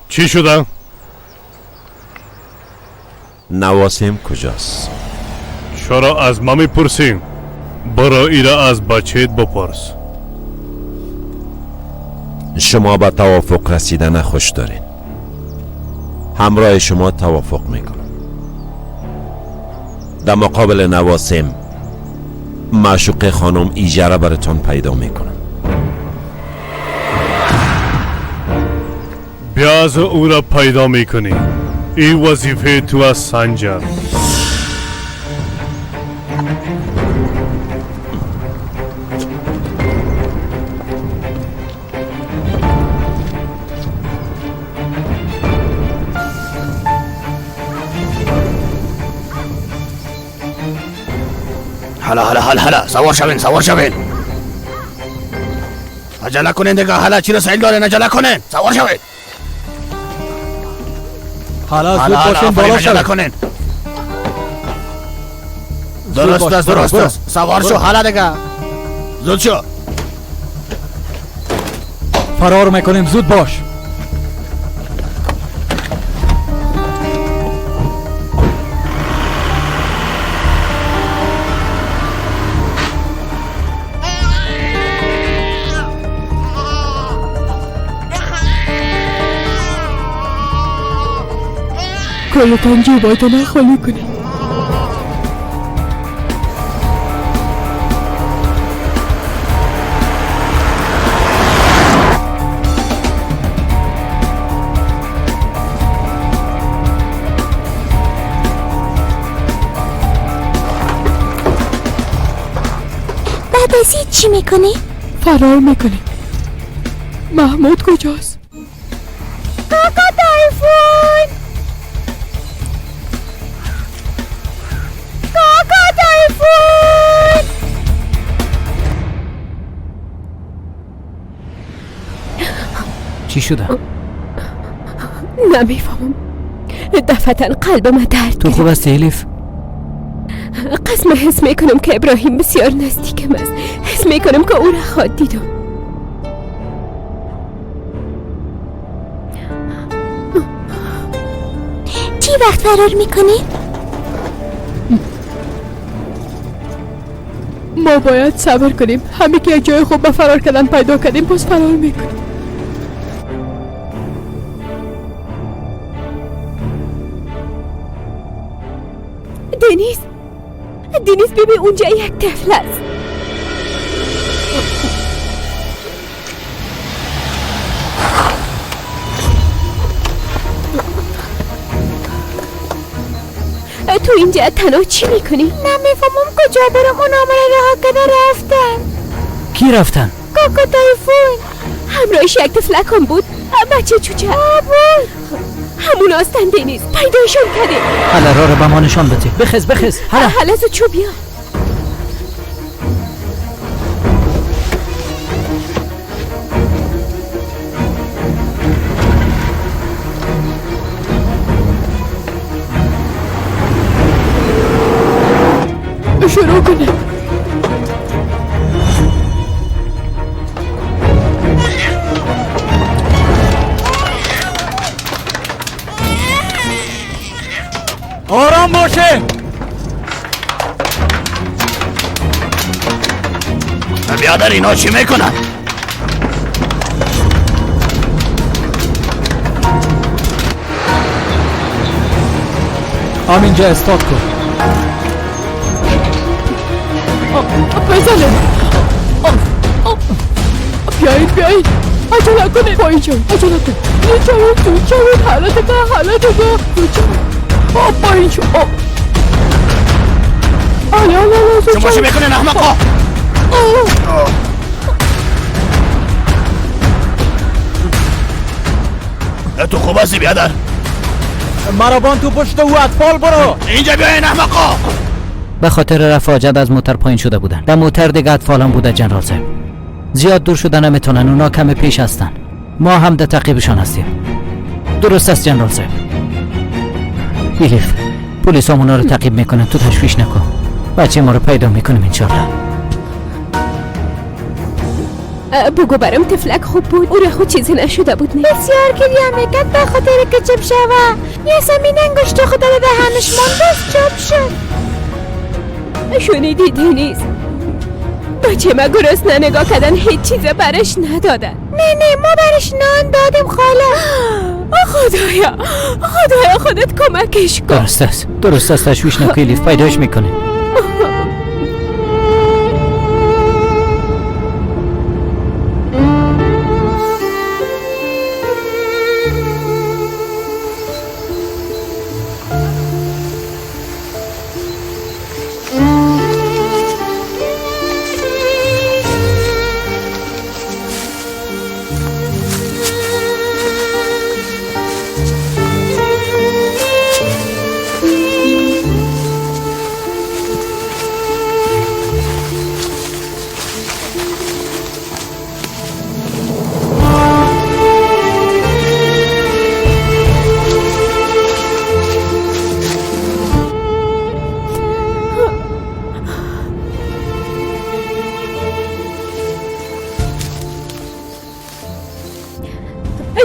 چی شده؟ نواسم کجاست؟ چرا از ما میپرسیم؟ برو ایره از بچهت بپرس. شما به توافق رسیدن خوش دارین. همراه شما توافق میکنم. در مقابل نواسم معشوق خانم ایجاره براتون پیدا میکنم. بیا از او را پیدا میکنی. این وظیفه تو از سنجر. حالا سوار شوین. عجله کنین دیگه. حالا چی رسایل دارین؟ عجله کنین. سوار شوین. حالا زود باشین بالا عجله کنین. درست است. سوار شو حالا دیگه. زود شو. فرار میکنیم. زود باش. کلتان جیباتو نخالی کنی. بعد از این چی میکنی؟ فرار میکنی. محمود کجاست؟ کاکا تایفون. چی شده؟ نمیفهمم. دفعتا قلب من درد. تو خوب هستی الیف؟ قسم حس میکنم که ابراهیم بسیار نزدیکم است. حس میکنم که او را خود دیدم. چی وقت فرار میکنی؟ ما باید صبر کنیم. همه که یک جای خوب به فرار کردن پیدا کردیم پس فرار میکنیم. دنیز دینیز ببین اونجا یک طفل است. تو اینجا تنها چی میکنی؟ نمیفهمم کجا برم. اونا من رها کده رفتن. کی رفتن؟ کاکا تایفون همراهش یک طفلکم بود. بچه چوچه بود. همون هستن دینیز. پیدایشون کردیم. حالا راه رو به ما نشان بده. بخز حالا زود چو بیا. شروع کنه. آرام باشه. بیادر اینا چی میکنن؟ همینجا استاد کن. بزنه. بیایید عجله کنه. پایین جان عجله کن. جاوید حالت که پایین شو. شما چی میکنین احمقا؟ تو خوب هستی بیادر؟ مرابان تو پشت او اطفال برو. اینجا بیاین احمقا. به خاطر رفع حاجت از موتر پایین شده بودن. در موتر دیگه اطفال هم بوده جنرال صاحب. زیاد دور شدن نمیتونن. اونا کم پیش هستن. ما هم در تعقیبشان هستیم. درست است جنرال صاحب. ایلیف پلیس هم اونا رو تعقیب میکنن. تو تشویش نکن. بچه ما رو پیدا میکنیم انشالله. بگو برام طفلک خوب بود. او را خود چیزی نشده بود نه؟ بسیار گریه میکرد به خاطر که چپ شوه. یه سمین انگشت خدا به دهنش ماند بس چپ شد. شنیدی دینیز؟ بچه ما گرسنه نگاه کردن هیچ چیز برش ندادن. نه ما برش نان دادیم خاله. خدایا خودت کمکش کن. درست است تشویش نکن ایلیف. پیداش میکنه.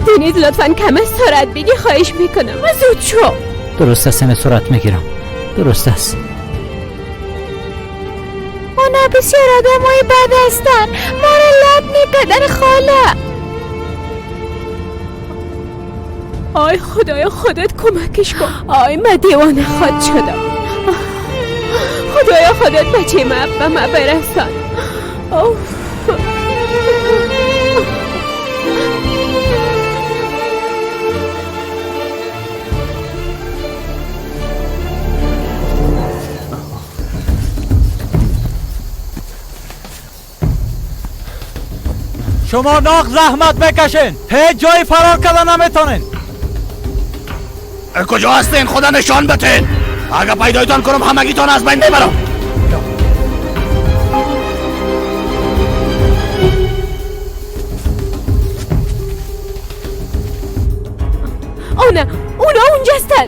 دینیز لطفاً کم سرعت بگی خواهش میکنم. زود شو. درست است سرعت میگیرم. درست است. اونا بسیار آدمای بد هستن. ما رو لب میکردن خاله. آی خدایا خودت کمکش کن. آی من دیوانه خود شدم. خدایا خودت بچه ما برسان. شما ناق زحمت بکشین. هیچ جای فرار کردن نمیتونین. کجا هستین؟ خدا نشان بتین. اگه پیدایتان کنم همگیتان از بین میبرم. اونا اونجا هستن.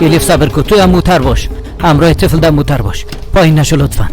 ایلیف صبر کن. تو هم موتر باش. همراه طفل در موتر باش. پایین نشو لطفاً.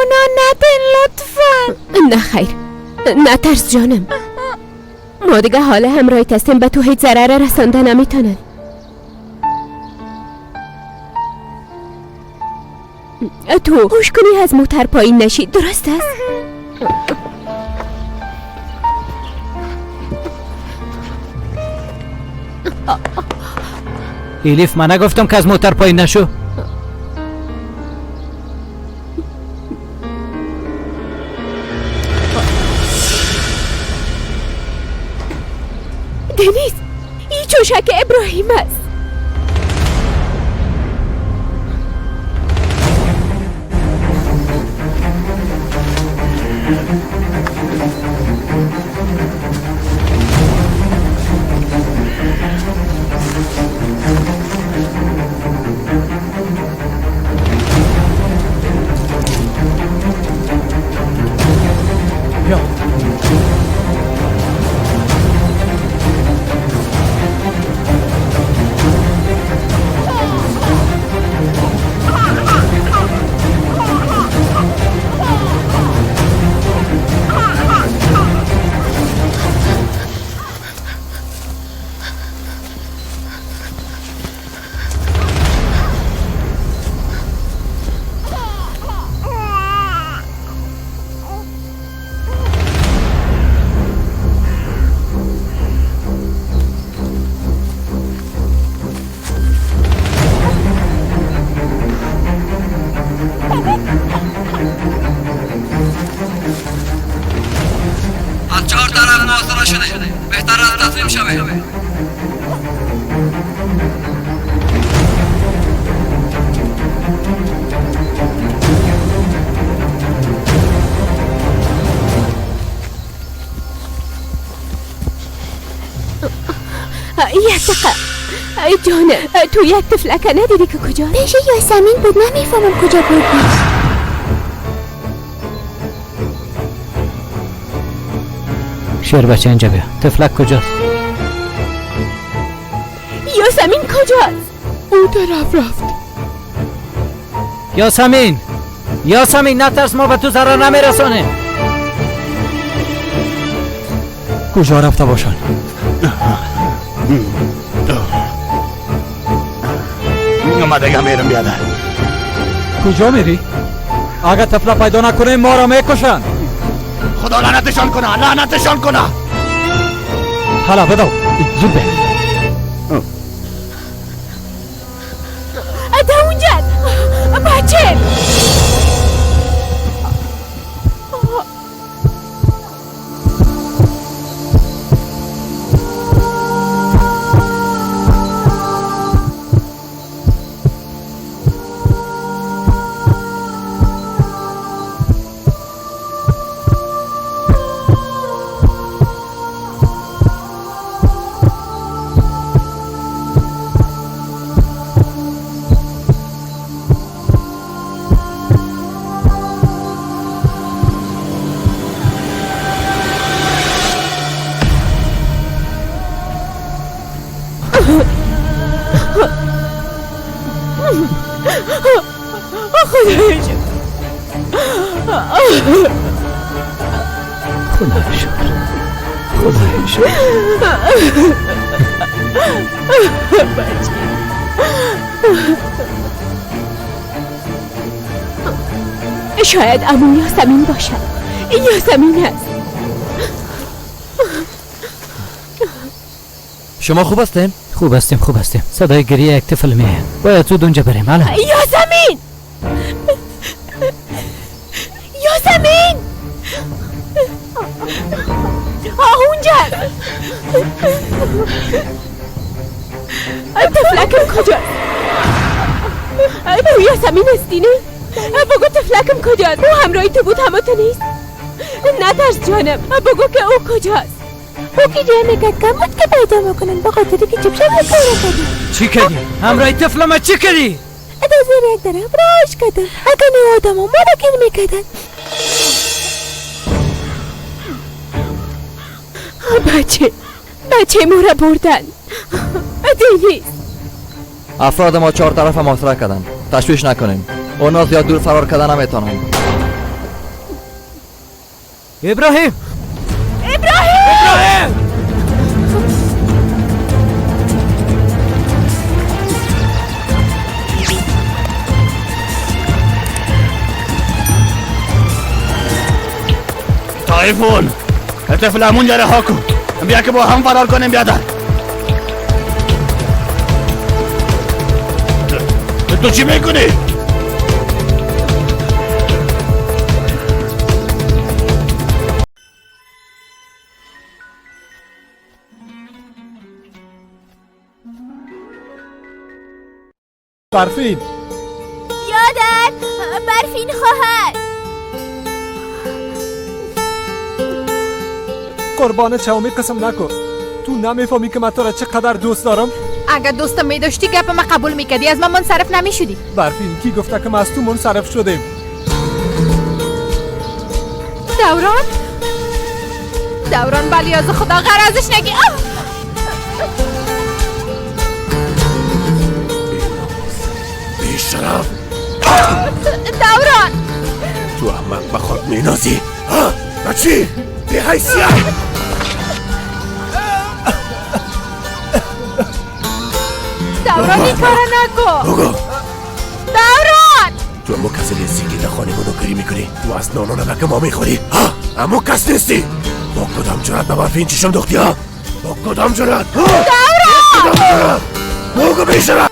گناه ندین لطفا. نه خیر، نه ترس جانم. ما دیگه حالا همراهی هستیم، به تو هیچ ضرر رسانده نمیتونن. تو هوش کنی از موتر پایین نشی، درست است؟ ایلیف من نگفتم که از موتر پایین نشو. دنیز، این چوشک ابراهیم است. یک دقیقه جانم، تو یک تفلکه ندیدی که کجا؟ پیش یاسمین بود، نمیفهمم کجا بود. شیر بچه اینجا بیا. تفلک کجاست؟ یاسمین کجاست؟ او طرف رفت. یاسمین، یاسمین نترس، ما به تو ضرر نمیرسانه. کجا رفته باشن؟ ما دیگه میرم بیاده. کجا میری؟ اگه طفله پیدا نکنه ما را میکشن. خدا لعنتشان کنه، لعنتشان کنه. حالا بدو زود به. تا اونجا بچه. شاید عمو یاسمین باشد. این یاسمین است. شما خوب هستین؟ خوب هستیم، خوب هستیم. صدای گریه یک طفل میه. باید زود اونجا بریم. الان یاسمین، یاسمین اونجا. طفلکم کجاست؟ تو یاسمین هستی نه؟ بگو طفلکم کجاست؟ او همراهی تو بود، همه تو نیست؟ نترس جانم، بگو که او کجاست؟ او که جای میکرد کم بود که پیدا میکنن، به خاطری که چپ شد کار کردی. چی کردی؟ همراهی طفل ما چی کردی؟ ادازه یک طرف راش کردن. اگه نه آدم ما را کل میکردن. بچه ما را بردن. دینیز، افراد ما 4 طرف محاصره کردن. تشویش نکنین، اونا زیاد دور فرار کردن نمیتونن. ابراهیم تایفون طفل امون رها کن بیا که با هم فرار کنیم بیادر تو چی میکنی؟ برفین یادر برفین خواهر قربان چاومی قسم نکن تو نمیفهمی که من تو را چقدر دوست دارم اگر دوستم میداشتی گپ ما قبول میکردی از من منصرف نمیشدی برفین کی گفته که ما از تو منصرف شدیم دوران بلی از خدا غرضش نگی بیشرف دوران تو احمق به خود مینازی بچی بی حیثیت دوران این کار نکن بگو دوران تو امو کسی نیستی که در خانه منو کری میکنی تو از نانو نمک ما میخوری امو کس نیستی با کدام جرات به برفین چشم دختی ها با کدام جرات دوران بگو بیشرف